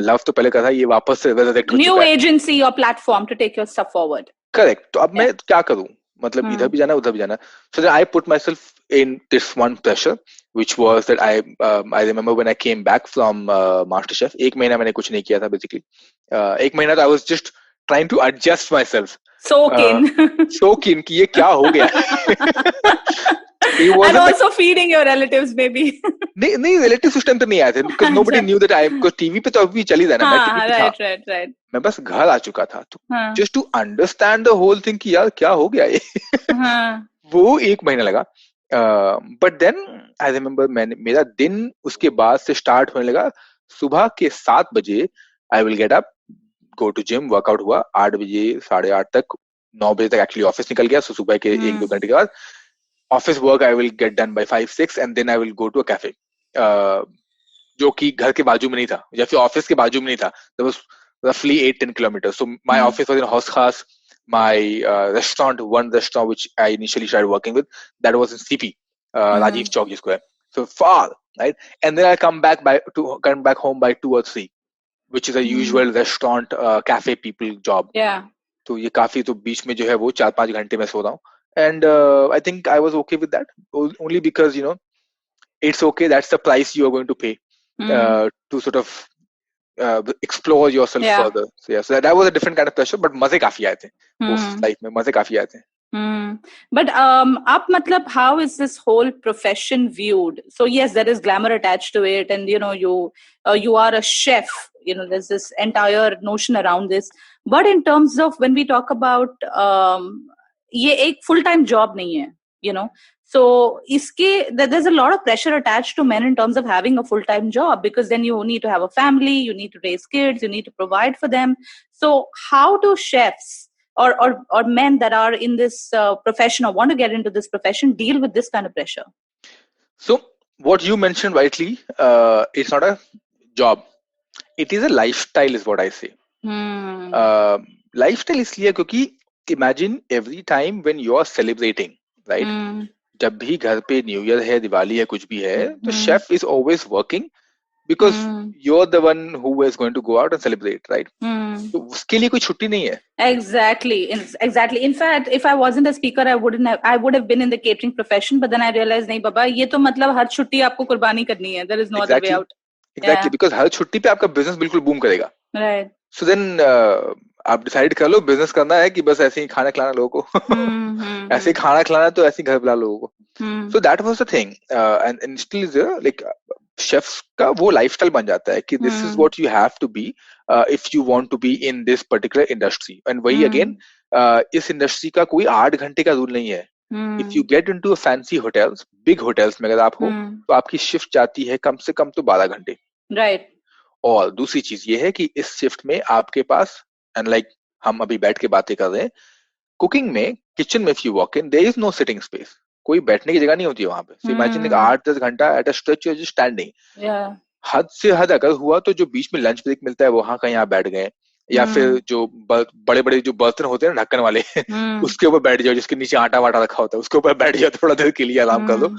Love तो पहले का था, ये वापस से resurrect हो चुका है. New agency or platform to take your stuff forward. Correct. तो अब मैं क्या करूँ? मतलब इधर भी जाना, उधर भी जाना. So then I put myself in this one pressure, which was that I remember when I came back from Masterchef. एक महीना मैंने कुछ नहीं किया था basically. एक महीना तो I was just trying to adjust myself. Soak in कि ये क्या हो गया. And also feeding your relatives maybe. नहीं relatives उस टाइम पे नहीं आए थे, because nobody knew that because TV पे तो अभी चली जाना. Right. मैं बस घर आ चुका था, तो just to understand the whole thing कि यार क्या हो गया ये. वो एक महीना लगा. But then I remember मेरा दिन उसके बाद से स्टार्ट होने लगा. सुबह के 7 बजे I will get up, go to gym, workout हुआ. 8 बजे 8:30 तक, 9 बजे तक एक्चुअली ऑफिस निकल गया. सो सुबह के 1-2 घंटे के बाद office work I will get done by 5-6, and then I will go to a cafe, जो कि घर के बाजू में नहीं था या फिर ऑफिस के बाजू में नहीं था. That was roughly 8-10 kilometers. So my office was in Hauskhas. My restaurant, one restaurant which I initially started working with, that was in CP, Rajiv Chowk Square. So far, right? And then I come back home by 2 or 3, which is a usual restaurant, cafe people job. Yeah. तो ये काफी, तो बीच में जो है वो 4-5 घंटे में सो रहा हूँ. And I think I was okay with that, only because it's okay. That's the price you are going to pay to sort of explore yourself further. So yeah, so that was a different kind of pressure, but मजे काफी आए थे उस life में, मजे काफी आए थे. But up matlab, how is this whole profession viewed? So yes, there is glamour attached to it, and you are a chef. There's this entire notion around this. But in terms of when we talk about ये एक full time job नहीं है, so there's a lot of pressure attached to men in terms of having a full time job, because then you need to have a family, you need to raise kids, you need to provide for them. So how do chefs or men that are in this profession or want to get into this profession deal with this kind of pressure? So what you mentioned rightly, it's not a job, it is a lifestyle, is what I say. Lifestyle इसलिए क्योंकि imagine every time when you are celebrating, right? जब भी घर पे new year है, दिवाली है, कुछ भी है, तो chef is always working, because you are the one who is going to go out and celebrate, right? तो उसके लिए कोई छुट्टी नहीं है. Exactly. In fact, if I wasn't a speaker, I would have been in the catering profession, but then I realized नहीं बाबा, ये तो मतलब हर छुट्टी आपको कुर्बानी करनी है. There is no other way out. Exactly, because हर छुट्टी पे आपका बिजनेस बिल्कुल बूम करेगा. Right. So then आप डिसाइड कर लो बिजनेस करना है कि बस ऐसे ही खाना खिलाना लोगों को. ऐसे ही खाना खिलाना तो ऐसे ही घर बुला लोगों को. So that was the thing, and still is there, like chefs का वो लाइफस्टाइल बन जाता है कि this is what you have to be if you want to be in this particular industry. And वही again, इस इंडस्ट्री का कोई 8 घंटे का रूल नहीं है. If you get into a fancy hotels, big hotels में अगर आप हो, तो आपकी शिफ्ट जाती है कम से कम तो 12 घंटे. Right. और दूसरी चीज ये है कि इस शिफ्ट में आपके पास, एंड लाइक हम अभी बैठ के बातें कर रहे हैं, कुकिंग में किचन में if you walk in, there is no sitting space. कोई बैठने की जगह नहीं होती है वहां पे. सो इमेजिन 8-10 घंटा at a stretch you are just standing. हद से हद अगर हुआ तो जो बीच में लंच ब्रेक मिलता है वहां कहीं आप बैठ गए, या फिर जो बड़े बड़े जो बर्तन होते हैं ढक्कन वाले उसके ऊपर बैठ जाओ, जिसके नीचे आटा वाटा रखा होता है उसके ऊपर बैठ जाओ, थोड़ा देर के लिए आराम कर लो.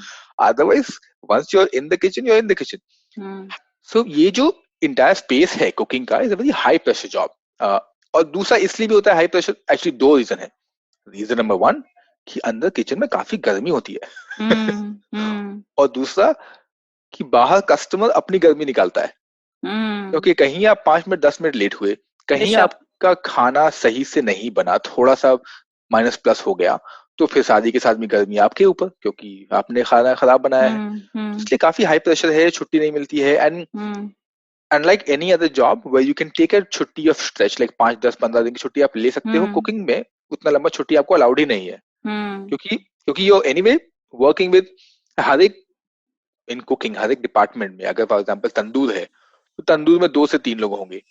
Otherwise once you are in the kitchen, you are in the kitchen. So ये जो इंटायर स्पेस है कुकिंग का, is a very high pressure job. और दूसरा इसलिए भी होता है हाई प्रेशर, एक्चुअली 2 रीजन है. रीजन नंबर 1 कि अंदर किचन में काफी गर्मी होती है. और दूसरा कि बाहर कस्टमर अपनी गर्मी निकालता है, क्योंकि कहीं आप 5 मिनट 10 मिनट लेट हुए, कहीं आपका खाना सही से नहीं बना, थोड़ा सा माइनस प्लस हो गया, तो फिर शादी के साथ में गर्मी आपके ऊपर, क्योंकि आपने खाना खराब बनाया है। तो इसलिए काफी हाई प्रेशर है, छुट्टी नहीं मिलती है। And unlike any other job where you can take a छुट्टी of stretch, like 5, 10, 15 दिन की छुट्टी आप ले सकते हो, कुकिंग में उतना लंबा छुट्टी आपको अलाउड ही नहीं है। क्योंकि you're anyway working with हर एक इन कुकिंग, हर एक डिपार्टमेंट में अगर फॉर एग्जाम्पल तंदूर है तो तंदूर में 2 से 3 लोग होंगे,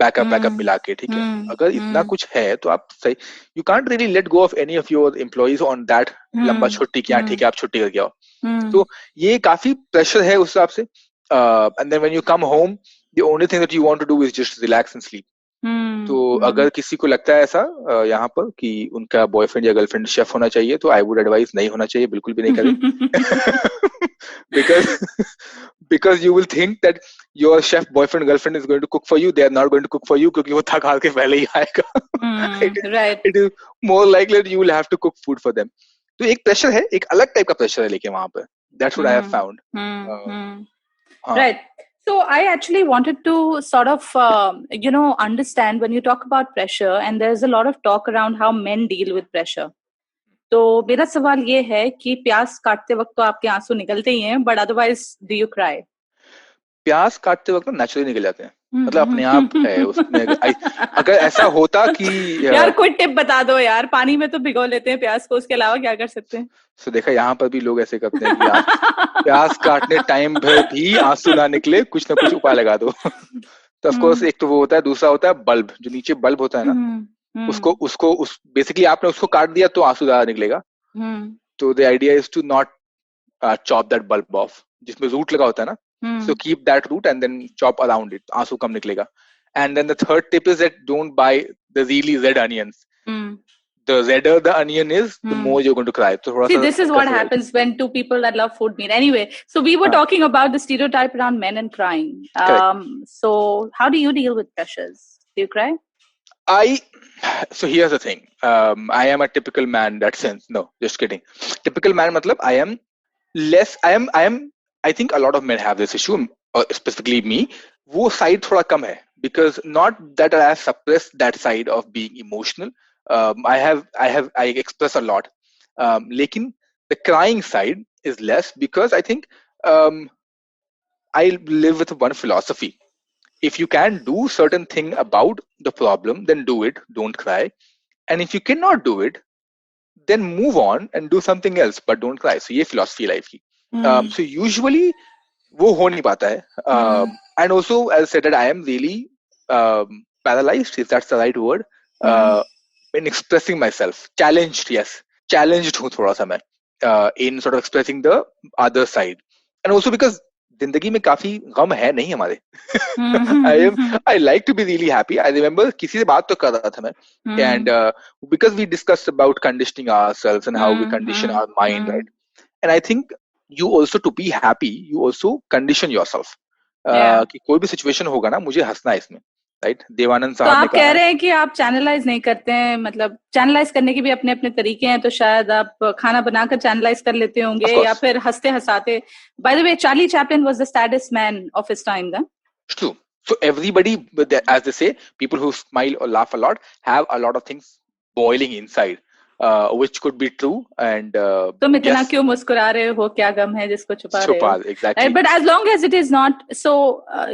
बैकअप मिला के, ठीक है। अगर इतना कुछ है तो आप सही, you can't really let go of any of your employees on that लंबा छुट्टी की, ठीक है आप छुट्टी करके आओ। तो ये काफी प्रेशर है उस हिसाब से। And then when you come home the only thing that you want to do is just relax and sleep. तो अगर किसी को लगता है ऐसा यहाँ पर कि उनका बॉयफ्रेंड या गर्लफ्रेंड शेफ होना चाहिए, तो आई वुड एडवाइस नहीं होना चाहिए, बिल्कुल भी नहीं करें। because you will think that your chef boyfriend girlfriend is going to cook for you. They are not going to cook for you क्योंकि वो थक हार के पहले ही आएगा। Right. It is more likely that you will have to cook food for them. तो एक pressure है, एक अलग टाइप का प्रेशर है लेकिन वहां पर। That's what I have found. Right. So I actually wanted to sort of, understand when you talk about pressure, and there's a lot of talk around how men deal with pressure. तो मेरा सवाल ये है कि प्याज काटते वक्त तो आपके आंसू निकलते ही हैं, but otherwise do you cry? प्याज काटते वक्त नेचुरली निकल जाते हैं, मतलब अपने आप है उसमें। अगर ऐसा होता कि यार कोई टिप बता दो यार, पानी में तो भिगो लेते हैं प्याज को, उसके अलावा क्या कर सकते हैं? तो देखा यहाँ पर भी लोग ऐसे करते हैं कि प्याज काटने टाइम भर भी आंसू ना निकले, कुछ ना कुछ उपाय लगा दो। तो ऑफ कोर्स एक तो वो होता है, दूसरा होता है बल्ब, जो नीचे बल्ब होता है ना, उसको बेसिकली आपने उसको काट दिया तो आंसू ज्यादा निकलेगा। तो the idea is to not chop that bulb off, जिसमें रूट लगा होता है ना, so keep that root and then chop around it, आंसू कम निकलेगा। And then the third tip is that don't buy the really red onions. The redder the onion is, the more you're going to cry. So see, this is what happens when two people that love food meet. Anyway, so we were talking about the stereotype around men and crying. So how do you deal with pressures? Do you cry? So here's the thing. I am a typical man in that sense. No, just kidding. Typical man matlab I am less, I think a lot of men have this issue, specifically me. वो side थोड़ा कम है, because not that I have suppressed that side of being emotional. I express a lot. लेकिन the crying side is less because I think I live with one philosophy. If you can do certain thing about the problem, then do it. Don't cry. And if you cannot do it, then move on and do something else, but don't cry. So ये philosophy life की. So usually वो हो नहीं पाता है. And also, as I said, that I am really paralyzed, if that's the right word, in expressing myself. Challenged, yes. Challenged हूँ थोड़ा सा मैं in sort of expressing the other side. And also because जिंदगी में काफी गम है नहीं हमारे. I like to be really happy. I remember किसी से बात तो कर रहा था मैं, and because we discussed about conditioning ourselves and how we condition our mind, right? And I think you also, to be happy, you also condition yourself. कि कोई भी सिचुएशन होगा ना, मुझे हंसना है इसमें, राइट? देवानंद साहब ने कहा. तो आप कह रहे हैं कि आप चैनलाइज नहीं करते हैं, मतलब चैनलाइज करने के भी अपने अपने तरीके हैं, तो शायद आप खाना बनाकर चैनलाइज कर लेते होंगे, या फिर हंसते हंसाते. By the way, Charlie Chaplin was the saddest man of his time, then. True. So everybody, as they say, people who smile or laugh a lot have a lot of things boiling inside. Which could be true, and तुम इतना क्यों मुस्कुरा रहे हो, क्या गम है जिसको छुपा रहे हो? Exactly. But as long as it is not so,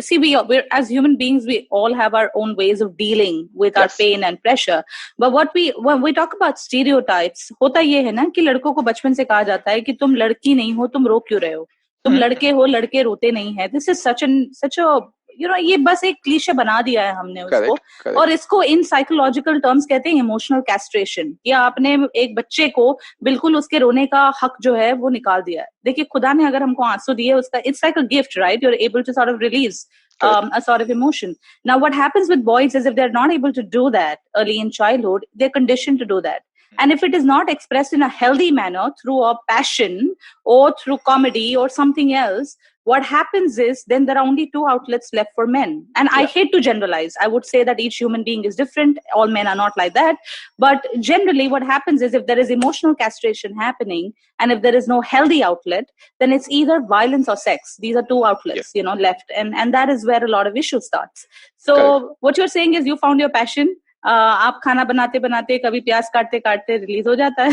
see, we're as human beings, we all have our own ways of dealing with our pain and pressure. But when we talk about stereotypes, होता ये है ना कि लड़कों को बचपन से कहा जाता है कि तुम लड़की नहीं हो, तुम रो क्यों रहे हो, तुम लड़के हो, लड़के रोते नहीं है. This is such a ये बस एक क्लीशे बना दिया है हमने उसको. Correct. और इसको इन साइकोलॉजिकल टर्म्स कहते हैं इमोशनल कैस्ट्रेशन, कि आपने एक बच्चे को बिल्कुल उसके रोने का हक जो है वो निकाल दिया है. देखिए, खुदा ने अगर हमको आंसू दिए, उसका it's like a gift, right? You are able to sort of release a sort of emotion. Now what happens with boys is if they're not able to do that early in childhood, they're conditioned to do that. And if it is not expressed in a healthy manner through a passion or through comedy or something else, what happens is then there are only two outlets left for men. And I hate to generalize. I would say that each human being is different. All men are not like that. But generally what happens is if there is emotional castration happening and if there is no healthy outlet, then it's either violence or sex. These are two outlets, left. And that is where a lot of issue starts. So what you're saying is you found your passion. आप खाना बनाते बनाते कभी प्याज काटते काटते release हो जाता है.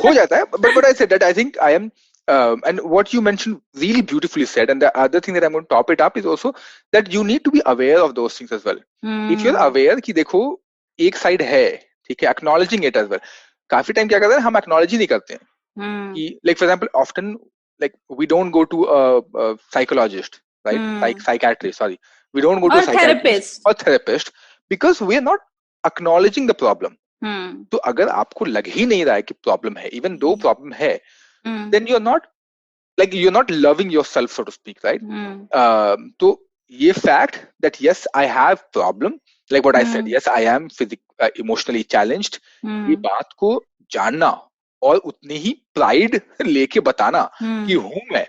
हो जाता है, but I said that I think I am and what you mentioned really beautifully said, and the other thing that I'm going to top it up is also that you need to be aware of those things as well. If you're aware कि देखो एक side है, ठीक है, acknowledging it as well. काफी time क्या करते हैं हम acknowledge ही नहीं करते हैं कि like for example often like we don't go to a psychologist, right? Psychiatrist, sorry, we don't go to a psychiatrist or therapist because we are not acknowledging the problem. तो अगर आपको लग ही नहीं रहा है कि प्रॉब्लम है, इवन दो प्रॉब्लम है, then you are not loving yourself, so to speak, right? तो ये fact that yes I have problem, like what I said, yes I am emotionally challenged, ये बात को जानना और उतनी ही प्राइड लेके बताना कि हूं मैं,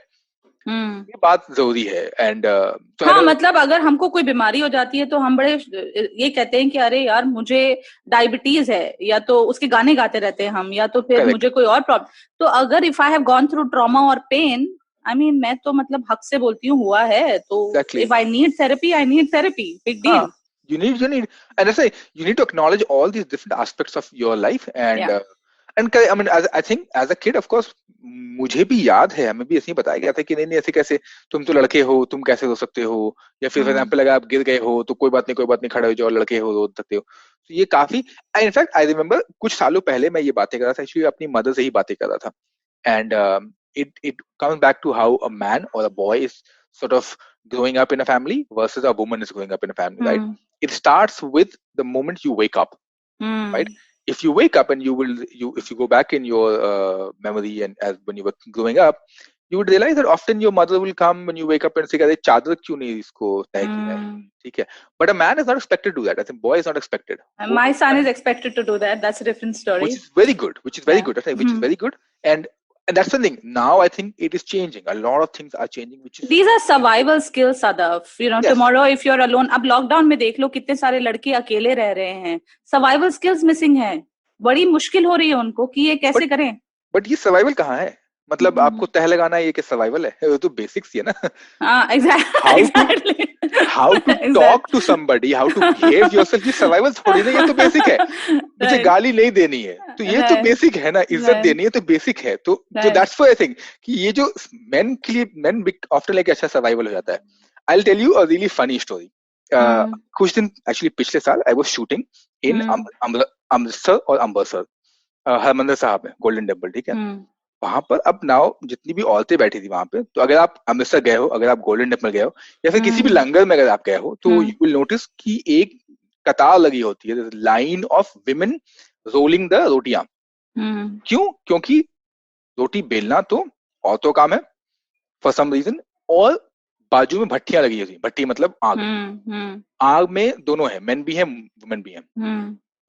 ये बात जरूरी है. एंड हाँ, मतलब अगर हमको कोई बीमारी हो जाती है तो हम बड़े ये कहते हैं कि अरे यार मुझे डायबिटीज है, या तो उसके गाने गाते रहते हैं हम, या तो फिर मुझे कोई और प्रॉब्लम. तो अगर if I have gone through trauma और पेन, आई मीन मैं तो मतलब हक से बोलती हूँ हुआ है तो if I need therapy, I need therapy, big deal. You need, and I say you need to acknowledge all these different aspects of your life, and I mean, I think as a kid, of course, मुझे भी याद है, हमें भी ऐसे ही बताया गया था कि नहीं ऐसे कैसे, तुम तो लड़के हो, तुम कैसे रो सकते हो, या फिर फॉर एग्जाम्पल अगर आप गिर गए हो तो कोई बात नहीं, खड़े हो जाओ, लड़के हो, रो सकते हो. तो ये काफी, इनफैक्ट आई रिमेम्बर कुछ सालों पहले मैं ये बातें कर रहा था, एक्चुअली अपनी मदर से ही बातें कर रहा था, and it comes back to how a man or a boy is sort of growing up in a family versus a woman is growing up in a family, right? It starts with the moment you wake up, right? If you wake up and if you go back in your memory and as when you were growing up, you would realize that often your mother will come when you wake up and say, "अरे चादर क्यों नहीं इसको तय किया है?" ठीक है, but a man is not expected to do that. I think boy is not expected. My son is expected to do that. That's a different story. Which is very good. Which is very good. And that's the thing. Now I think it is changing. A lot of things are changing. These are survival skills, Sadaf. You know, yes. Tomorrow if you're alone, अब lockdown में देख लो कितने सारे लड़के अकेले रह रहे हैं. Survival skills missing है. बड़ी मुश्किल हो रही है उनको कि ये कैसे करें. But ये survival कहाँ है? मतलब आपको तह लगाना ये क्या survival है? वो तो basics ही है ना. Exactly. How to talk to somebody, how to behave yourself, ये survival थोड़ी ना, ये तो basic है. मुझे गाली नहीं देनी है, तो ये तो basic है ना. इज्जत देनी है तो basic है. तो that's why I think कि ये जो men के लिए men often like अच्छा survival हो जाता है. I'll tell you a really funny story. कुछ दिन actually पिछले साल I was shooting in Amritsar और अम्बरसर, हरमंदिर साहब में गोल्डन टेम्पल, ठीक है. वहां पर अब नाउ जितनी भी औरतें बैठी थी वहां पे, तो अगर आप अमृतसर गए हो, अगर आप गोल्डन टेम्पल गए हो, या फिर किसी भी लंगर में अगर आप गए हो, तो यू विल नोटिस कि एक कतार लगी होती है, line of women rolling the रोटियां. क्यों? क्योंकि रोटी बेलना तो औरतों काम है फॉर सम रीजन, और बाजू में भट्टियां लगी होती, भट्टी मतलब आग. आग में दोनों है, मेन भी है वुमेन भी है.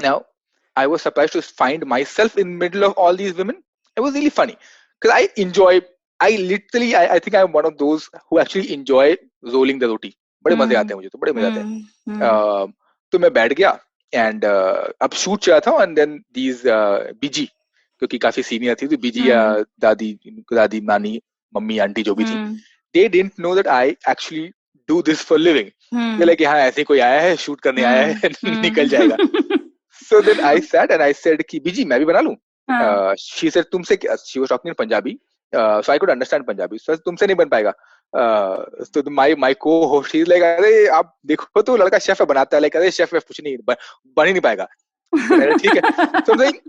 Now I was surprised to find myself in middle of all these women. It was really funny because I think I'm one of those who actually enjoy rolling the roti. बड़े मजे आते हैं मुझे, तो बड़े मजे आते हैं. तो मैं बैठ गया and अब शूट चला था, and then these बीजी, क्योंकि काफी सीनियर थी, तो बीजी दादी नानी मम्मी आंटी जो भी थी, they didn't know that I actually do this for living. They're like, हाँ ऐसे कोई आया है, शूट करने आया है, निकल जाएगा. So then I sat and I said कि बीजी मैं भी बना लूं. She said तुमसे, she was talking in Punjabi, so I could understand Punjabi. So तुमसे नहीं बन पाएगा. So my co-host, she's like, अरे आप देखो तो लड़का शेफ बनाता है, like अरे शेफ कुछ नहीं बन ही नहीं पाएगा. ठीक है. So I'm like,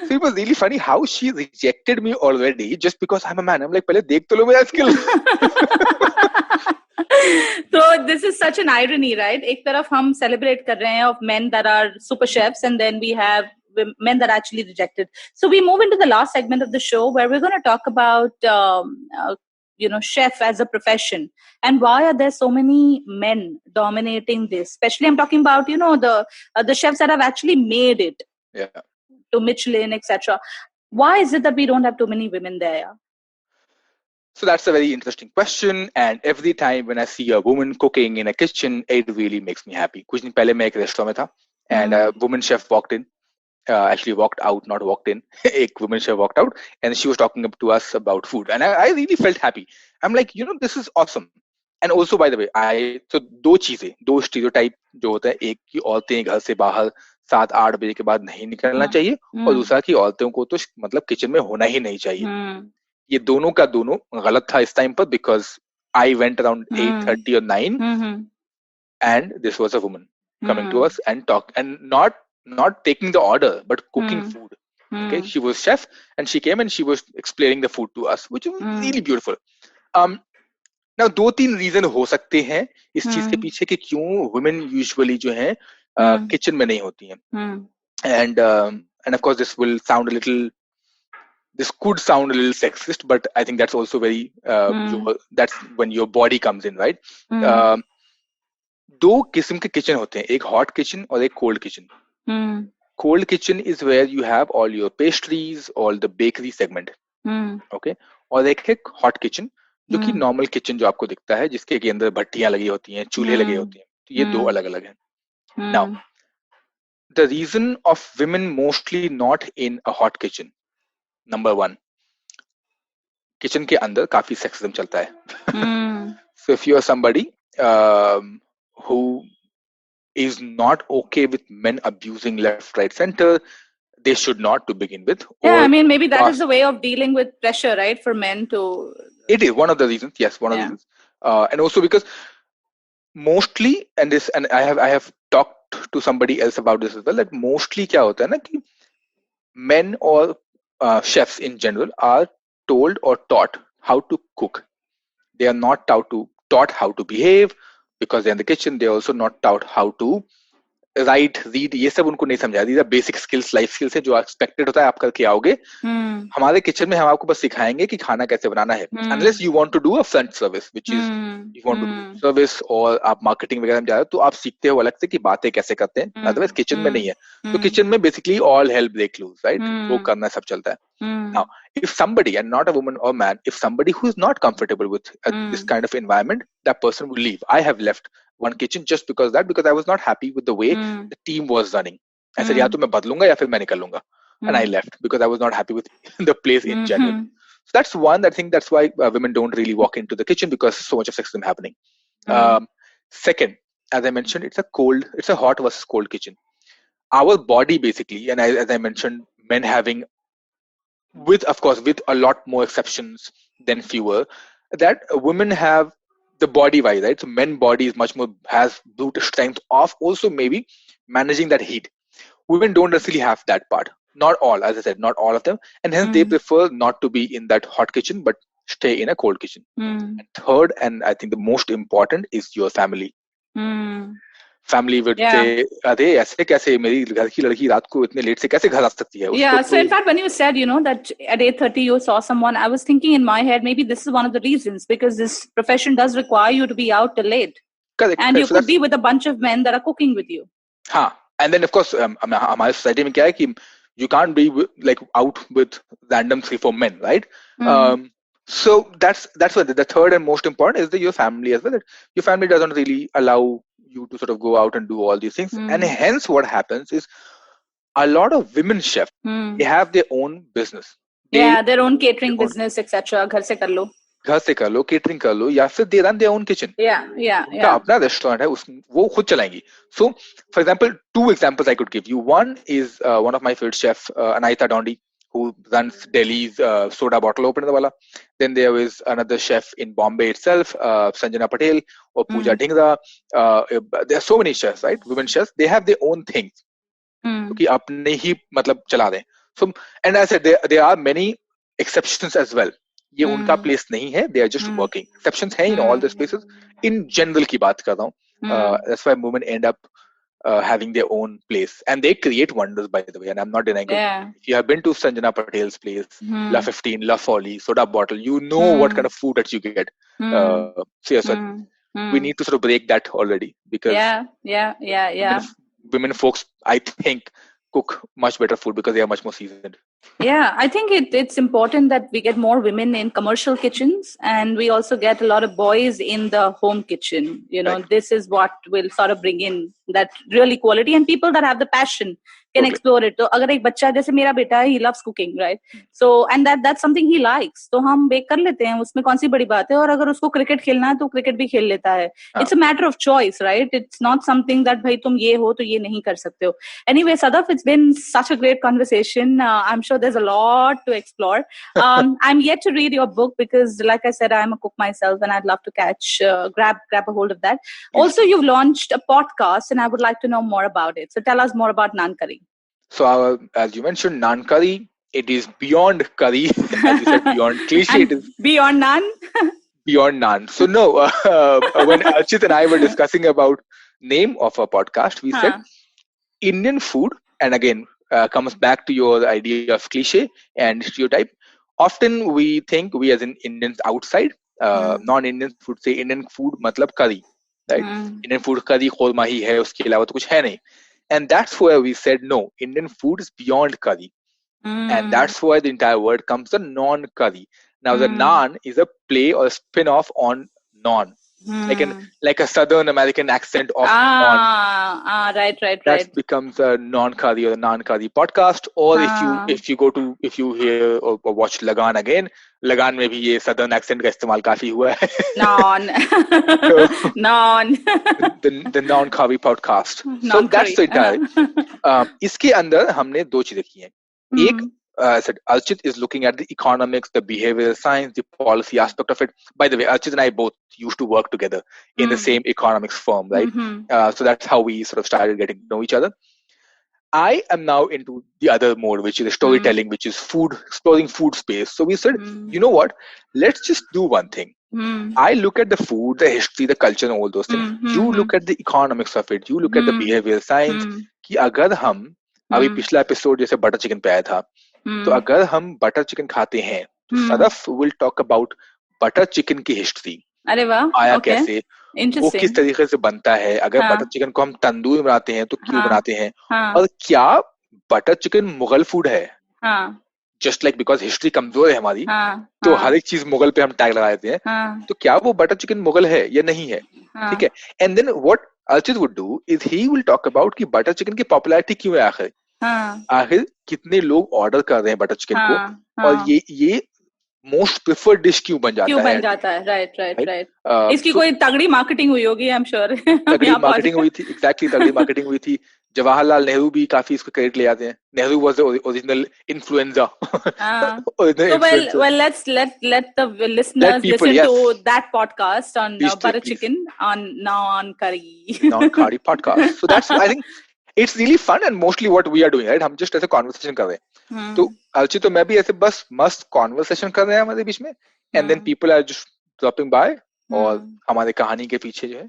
so it was really funny how she rejected me already just because I'm a man. I'm like, पहले देख तो लो मेरा skill. So this is such an irony, right? एक तरफ हम celebrate कर रहे हैं of men that are super chefs, and then we have men that are actually rejected. So we move into the last segment of the show where we're going to talk about chef as a profession, and why are there so many men dominating this? Especially I'm talking about the chefs that have actually made it to Michelin, etc. Why is it that we don't have too many women there? So that's a very interesting question, and every time when I see a woman cooking in a kitchen, it really makes me happy. कुछ दिन पहले मैं एक restaurant में था, and a woman chef walked in, actually walked out, not walked in. एक woman chef walked out, and she was talking to us about food, and I really felt happy. I'm like, this is awesome. And also, by the way, so दो stereotype जो होता है, एक कि औरतें घर से बाहर 7-8 बजे के बाद नहीं निकलना चाहिए, और दूसरा कि औरतों को तो मतलब किचन में होना ही नहीं चाहिए. ये दोनों का दोनों गलत था इस टाइम पर, because I went around 8:30 or 9, and this was a woman coming to us and not taking the order, but cooking food. Okay, she was chef, and she came and she was explaining the food to us, which was really beautiful. Now 2-3 reason हो सकते हैं इस चीज के पीछे कि क्यों women usually जो है किचन में नहीं होती हैं. And of course this could sound a little sexist, but I think that's also very that's when your body comes in, right? दो किस्म के किचन होते हैं, एक हॉट किचन और एक cold kitchen. Cold kitchen is where you have all your pastries, all the bakery segment. Okay? और एक है hot kitchen, जो कि normal kitchen जो आपको दिखता है, जिसके के अंदर भट्टियां लगी होती हैं, चूल्हे लगे होते हैं. तो ये दो अलग अलग हैं. Now, the reason of women mostly not in a hot kitchen, number 1, kitchen के अंदर काफी sexism चलता है. So if you are somebody who is not okay with men abusing left, right, center, they should not to begin with. Yeah, I mean, maybe that is the way of dealing with pressure, right? For men to... It is one of the reasons, yes, one of the reasons. And also because mostly, and I have talked to somebody else about this as well, that mostly क्या होता है ना कि men or chefs in general are told or taught how to cook. They are not taught how to behave, because they're in the kitchen. They're also not taught how to write, read. ये सब उनको नहीं समझाया. These are basic skills, life skills है जो expected होता है आप करके आओगे. हमारे किचन में हम आपको बस सिखाएंगे कि खाना कैसे बनाना है. Unless you want to do a front service, which is you want to do service, और आप marketing वगैरह में जा रहे हो तो आप सीखते हो अलग से कि बातें कैसे करते हैं. Otherwise किचन में नहीं है. तो किचन में basically all hell break loose, right? वो करना सब चलता है. Now, if somebody, and not a woman or man, if somebody who is not comfortable with this kind of environment, that person will leave. I have left one kitchen just because I was not happy with the way the team was running. I said, या तो मैं बदलूंगा या फिर मैं निकल लूंगा. And I left because I was not happy with the place in general. So that's one. I think that's why women don't really walk into the kitchen, because so much of sexism happening. Second, as I mentioned, it's a hot versus cold kitchen. Our body basically, and as I mentioned, men having, with a lot more exceptions than fewer, that women have the body wise, right? So men body is much more, has brute strength of also maybe managing that heat. Women don't necessarily have that part. Not all, as I said, not all of them. And hence they prefer not to be in that hot kitchen, but stay in a cold kitchen. And third, and I think the most important, is your family. Family would say, अरे ऐसे कैसे मेरी घर की लड़की रात को इतने लेट से कैसे घर आ सकती है? Yeah, so in fact, when you said, that at 8:30 you saw someone, I was thinking in my head, maybe this is one of the reasons, because this profession does require you to be out till late. Correct. And you could be with a bunch of men that are cooking with you. हाँ. And then of course, हमारे society में क्या है कि you can't be like out with random 3-4 men, right? So that's what the third and most important is that your family as well. That your family doesn't really allow you to sort of go out and do all these things. And hence what happens is a lot of women chefs, they have their own business. Their own catering business, etc. घर से कर लो, catering कर लो, या फिर they run their own kitchen. उनका अपना restaurant है, वो खुद चलाएंगी. So, for example, 2 examples I could give you. One is one of my favorite chefs, Anaita Dondi, who runs Delhi's soda bottle opener wala. Then there is another chef in Bombay itself, Sanjana Patel or Pooja Dhingra. There are so many chefs, right? Women chefs, they have their own things. क्योंकि अपने ही मतलब चला दें. So, and as I said, there are many exceptions as well. ये उनका place नहीं है. They are just working. Exceptions हैं in all the spaces. In general की बात कर रहा हूँ. That's why women end up having their own place, and they create wonders, by the way, and I'm not denying it. If you have been to Sanjana Patel's place, La 15, La Folly, Soda Bottle, you know what kind of food that you get. We need to sort of break that already, because women folks, I think, cook much better food because they are much more seasoned. I think it's important that we get more women in commercial kitchens, and we also get a lot of boys in the home kitchen. Right. This is what will sort of bring in that real equality, and people that have the passion can explore it. तो अगर एक बच्चा जैसे मेरा बेटा है, he loves cooking, right? So and that's something he likes. तो हम बेक कर लेते हैं, उसमें कौन सी बड़ी बात है. और अगर उसको क्रिकेट खेलना है तो क्रिकेट भी खेल लेता है. It's a matter of choice, right? It's not something that भाई तुम ये हो तो ये नहीं कर सकते हो. Anyway, Sadaf, it's been such a great conversation. I'm sure there's a lot to explore. I'm yet to read your book because, like I said, I'm a cook myself and I'd love to grab a hold of that. Also, you've launched a podcast and I would like to know more about it. So tell us more about naan curry. So as you mentioned, naan curry, it is beyond curry. As you said, beyond cliche. It is beyond naan. Beyond naan. So no, when Archit and I were discussing about name of our podcast, we said Indian food, and again comes back to your idea of cliche and stereotype. Often we think we as in Indians outside, non-Indians would say Indian food matlab curry, right? Indian food curry korma hi hai, uske alawa to kuch hai nahi. And that's where we said no, Indian food is beyond curry. And that's why the entire word comes the non-curry. Now the naan is a play or a spin-off on non. Like a Southern American accent of non. Right. That becomes a non-curry or a non-curry podcast. Or if you hear or watch Lagan again, Lagan में भी ये Southern accent का इस्तेमाल काफी हुआ है. Non. The non-curry podcast. So that's the entire. इसके अंदर हमने दो चीजें की हैं. एक, said Archit is looking at the economics, the behavioral science, the policy aspect of it. By the way, Archit and I both used to work together in the same economics firm, right? So that's how we sort of started getting to know each other. I am now into the other mode, which is storytelling, which is food, exploring food space. So we said, you know what? Let's just do one thing. I look at the food, the history, the culture, and all those things. You look at the economics of it. You look at the behavioral science. कि अगर हम अभी पिछला episode जैसे butter chicken पे आया था, तो अगर हम बटर चिकन खाते हैं तो Sadaf will talk about butter chicken की हिस्ट्री. अरे वाह, आया कैसे, वो किस तरीके से बनता है, अगर बटर चिकन को हम तंदूर में बनाते हैं तो क्यों बनाते हैं, और क्या बटर चिकन मुगल फूड है. जस्ट लाइक बिकॉज हिस्ट्री कमजोर है हमारी, तो हर एक चीज मुगल पे हम टैग लगा देते हैं, तो क्या वो बटर चिकन मुगल है या नहीं है. ठीक है. And then what Archit would do is he will talk about कि बटर चिकन की पॉपुलैरिटी क्यों है आखिर. आखिर कितने लोग ऑर्डर कर रहे हैं बटर चिकन को, और ये मोस्ट प्रिफर्ड डिश क्यों बन जाता है. राइट. इसकी कोई तगड़ी मार्केटिंग हुई होगी, आई एम श्योर. तगड़ी मार्केटिंग हुई थी, एग्जैक्टली तगड़ी मार्केटिंग हुई थी. जवाहरलाल नेहरू भी काफी इसको क्रेडिट ले जाते हैं. Nehru was the original influenza. Well, let's let the listeners listen to that podcast on butter chicken on non-curry podcast. So that's, I think it's really fun and mostly what we are doing, right? हम just ऐसे conversation कर रहे हैं. तो अर्चित तो मैं भी ऐसे बस मस्त conversation कर रहे हैं हमारे बीच में, and then people are just dropping by और हमारे कहानी के पीछे जो है.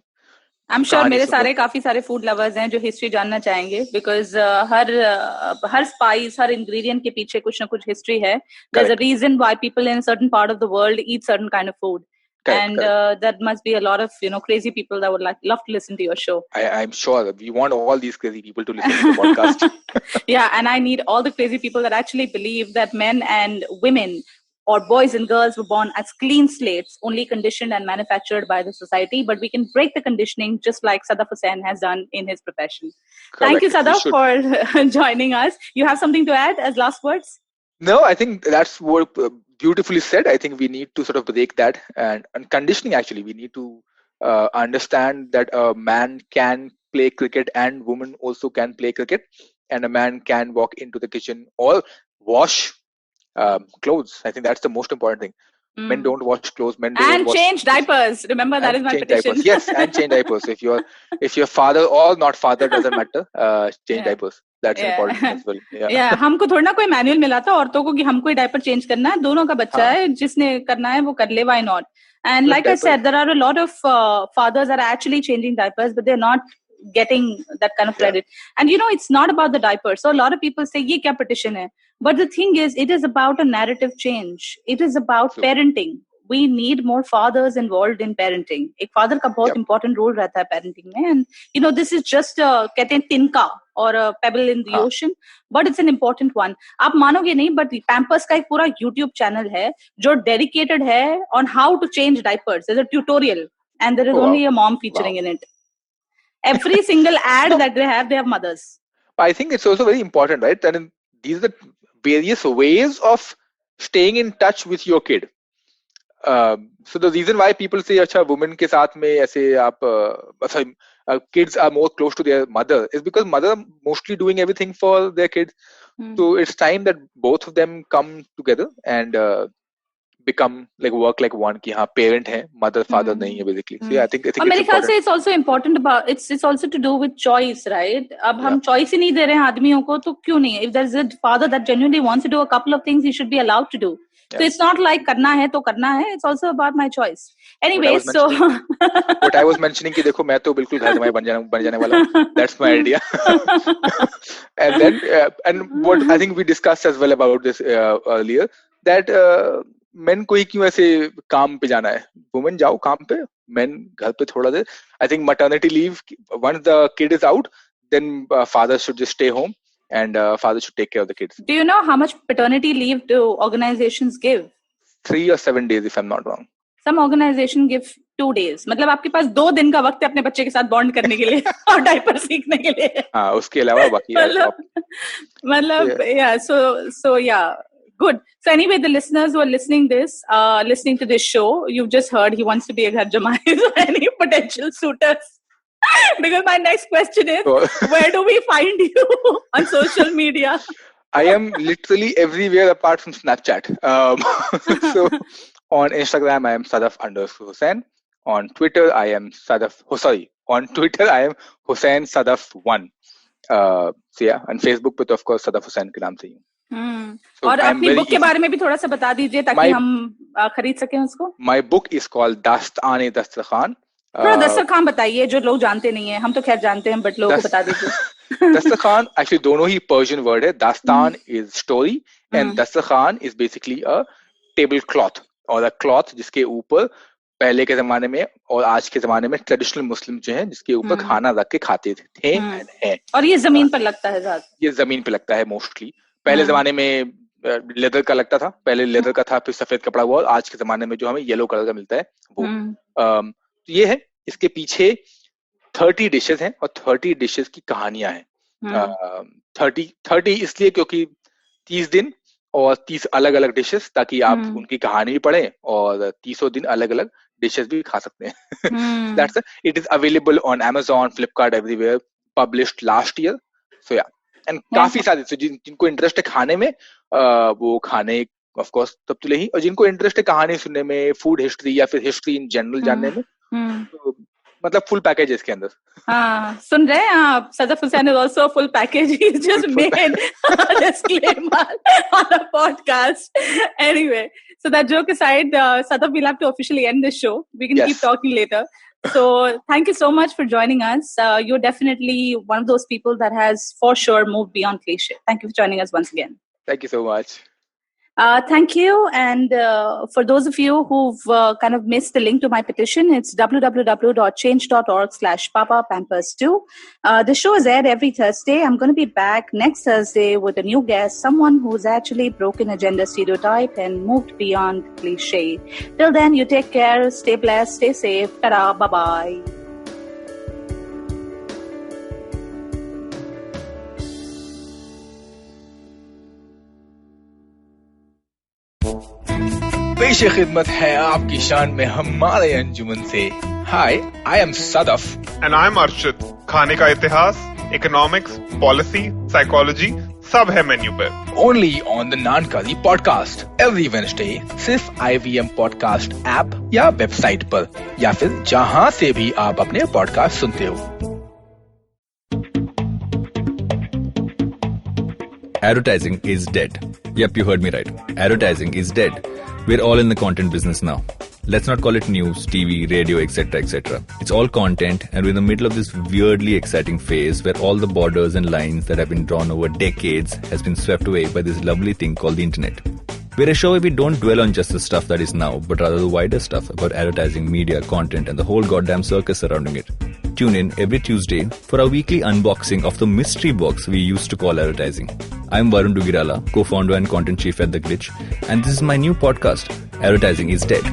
I'm sure मेरे काफी सारे फूड लवर्स हैं जो हिस्ट्री जानना चाहेंगे, because her spice, her ingredient के पीछे कुछ ना कुछ हिस्ट्री है. There's a reason why people in a certain part of the world eat certain kind of food. Correct. That must be a lot of crazy people that would love to listen to your show. I'm sure that we want all these crazy people to listen to the podcast. Yeah, and I need all the crazy people that actually believe that men and women or boys and girls were born as clean slates, only conditioned and manufactured by the society. But we can break the conditioning just like Sadaf Hussain has done in his profession. Correct. Thank you, Sadaf, for joining us. You have something to add as last words? No, I think that's what beautifully said. I think we need to sort of break that. And conditioning, actually, we need to understand that a man can play cricket and woman also can play cricket. And a man can walk into the kitchen or wash clothes. I think that's the most important thing. Men don't wash clothes. Men don't and change diapers. Remember, that is my petition. Diapers. Yes, and change diapers. If you're father or not father, doesn't matter. Change diapers. That's important as well. Yeah. हमको थोड़ा ना कोई manual मिला था औरतों को कि हमको ही डायपर चेंज करना है. दोनों का बच्चा है, जिसने करना है वो कर ले. Why not? And like I said, there are a lot of fathers that are actually changing diapers, but they're not getting that kind of credit. And it's not about the diaper. So a lot of people say ye kya petition hai, but the thing is, it is about a narrative change. It is about parenting. We need more fathers involved in parenting. एक father का बहुत important role रहता है parenting में. And this is just कहते हैं तिनका or a pebble in the ocean, but it's an important one. आप मानोगे नहीं, but Pampers का एक पूरा YouTube channel है जो dedicated है on how to change diapers. There's a tutorial, and there is only a mom featuring in it. Every single ad that they have mothers. I think it's also very important, right? And these are the various ways of staying in touch with your kid. So the reason why people say, अच्छा women के साथ में ऐसे आप kids are more close to their mother is because mother are mostly doing everything for their kids. So it's time that both of them come together and become like work like one कि हाँ parent है mother father नहीं है basically. So yeah, I think और मेरे ख्याल से it's also important about it's also to do with choice, right? अब हम choice ही नहीं दे रहे हैं आदमियों को तो क्यों नहीं? If there's a father that genuinely wants to do a couple of things, he should be allowed to do. So it's not like करना है तो करना है. It's also about my choice. Anyway, so what I was mentioning कि देखो मैं तो बिल्कुल घर जमाई बन जाने वाला हूँ. That's my idea. And then and what I think we discussed as well about this earlier that men को ही क्यों ऐसे काम पे जाना है? Women जाओ काम पे, men घर पे थोड़ा देर. I think maternity leave, once the kid is out, then father should just stay home and father should take care of the kids. Do you know how much paternity leave do organizations give? 3 or 7 days if I'm not wrong. Some organization give 2 days. मतलब आपके पास 2 दिन का वक्त है अपने बच्चे के साथ बॉन्ड करने के लिए और डायपर सीखने के लिए. हाँ, उसके अलावा बाकी मतलब yeah, so yeah. Good. So anyway, the listeners who are listening to this show, you've just heard he wants to be a ghar jamai. So any potential suitors? Because my next question is, where do we find you on social media? I am literally everywhere apart from Snapchat. So on Instagram, I am Sadaf _Hussain. On Twitter, I am On Twitter, I am Hussain Sadaf1. So yeah, on Facebook, but of course, Sadaf Hussain के नाम से ही. So और अपनी book के बारे में भी थोड़ा सा बता दीजिए ताकि हम खरीद सकें उसको. My book is called Dastan-e-Dastarkhan. थोड़ा दस्तरखान बताइए जो लोग जानते नहीं है. हम तो खैर जानते हैं बट लोगों को बता दीजिए. Dastarkhan actually दोनों ही Persian word है. Dastan is story and Dastarkhan is basically a tablecloth or a cloth जिसके ऊपर पहले के जमाने में और आज के जमाने में ट्रेडिशनल मुस्लिम जो हैं जिसके ऊपर खाना रख के खाते थे हैं. और ये जमीन पर लगता है ज़्यादा. ये जमीन पे लगता है मोस्टली. पहले जमाने में लेदर का लगता था. पहले लेदर का था, फिर सफेद कपड़ा हुआ और आज के जमाने में जो हमें येलो कलर का मिलता है वो. ये है. इसके पीछे 30 डिशेस हैं और 30 डिशेस की कहानियां हैं. 30 इसलिए क्योंकि 30 दिन और 30 अलग अलग डिशेस ताकि आप उनकी कहानी भी पढ़ें और 30 दिन अलग अलग डिशेस भी खा सकते हैं. That's it is available on Amazon, Flipkart, everywhere. Published last year. So yeah. And काफी सारे जिनको इंटरेस्ट है खाने में वो खाने ऑफ कोर्स तब तो नहीं, और जिनको इंटरेस्ट है कहानी सुनने में, फूड हिस्ट्री या फिर हिस्ट्री इन जनरल जानने में, तो मतलब फुल पैकेज है इसके अंदर. हाँ, सुन रहे हैं आप. Sadaf Hussain is also a full package. He's just made a disclaimer on a podcast. Anyway, so that joke aside, Sadaf, we'll have to officially end this show. We can keep talking later. So thank you so much for joining us. You're definitely one of those people that has for sure moved beyond cliché. Thank you for joining us once again. Thank you so much. Thank you. And for those of you who've kind of missed the link to my petition, it's www.change.org/papapampers2. The show is aired every Thursday. I'm going to be back next Thursday with a new guest, someone who's actually broken a gender stereotype and moved beyond cliché. Till then, you take care, stay blessed, stay safe. Ta-da, bye-bye. पेश खिदमत है आपकी शान में हमारे अंजुमन से. Hi, I am Sadaf and I am Arshad. खाने का इतिहास, इकोनॉमिक्स, पॉलिसी, साइकोलॉजी सब है मेन्यू पे. Only on the नानकारी podcast every Wednesday, सिर्फ IVM पॉडकास्ट ऐप या वेबसाइट पर या फिर जहां से भी आप अपने पॉडकास्ट सुनते हो. Advertising is dead. Yep, you heard me right. Advertising is dead. We're all in the content business now. Let's not call it news, TV, radio, etc., etc. It's all content, and we're in the middle of this weirdly exciting phase where all the borders and lines that have been drawn over decades has been swept away by this lovely thing called the internet. We're a show where we don't dwell on just the stuff that is now, but rather the wider stuff about advertising, media, content, and the whole goddamn circus surrounding it. Tune in every Tuesday for our weekly unboxing of the mystery box we used to call advertising. I'm Varun Dugirala, co-founder and content chief at The Glitch, and this is my new podcast, Advertising is Dead.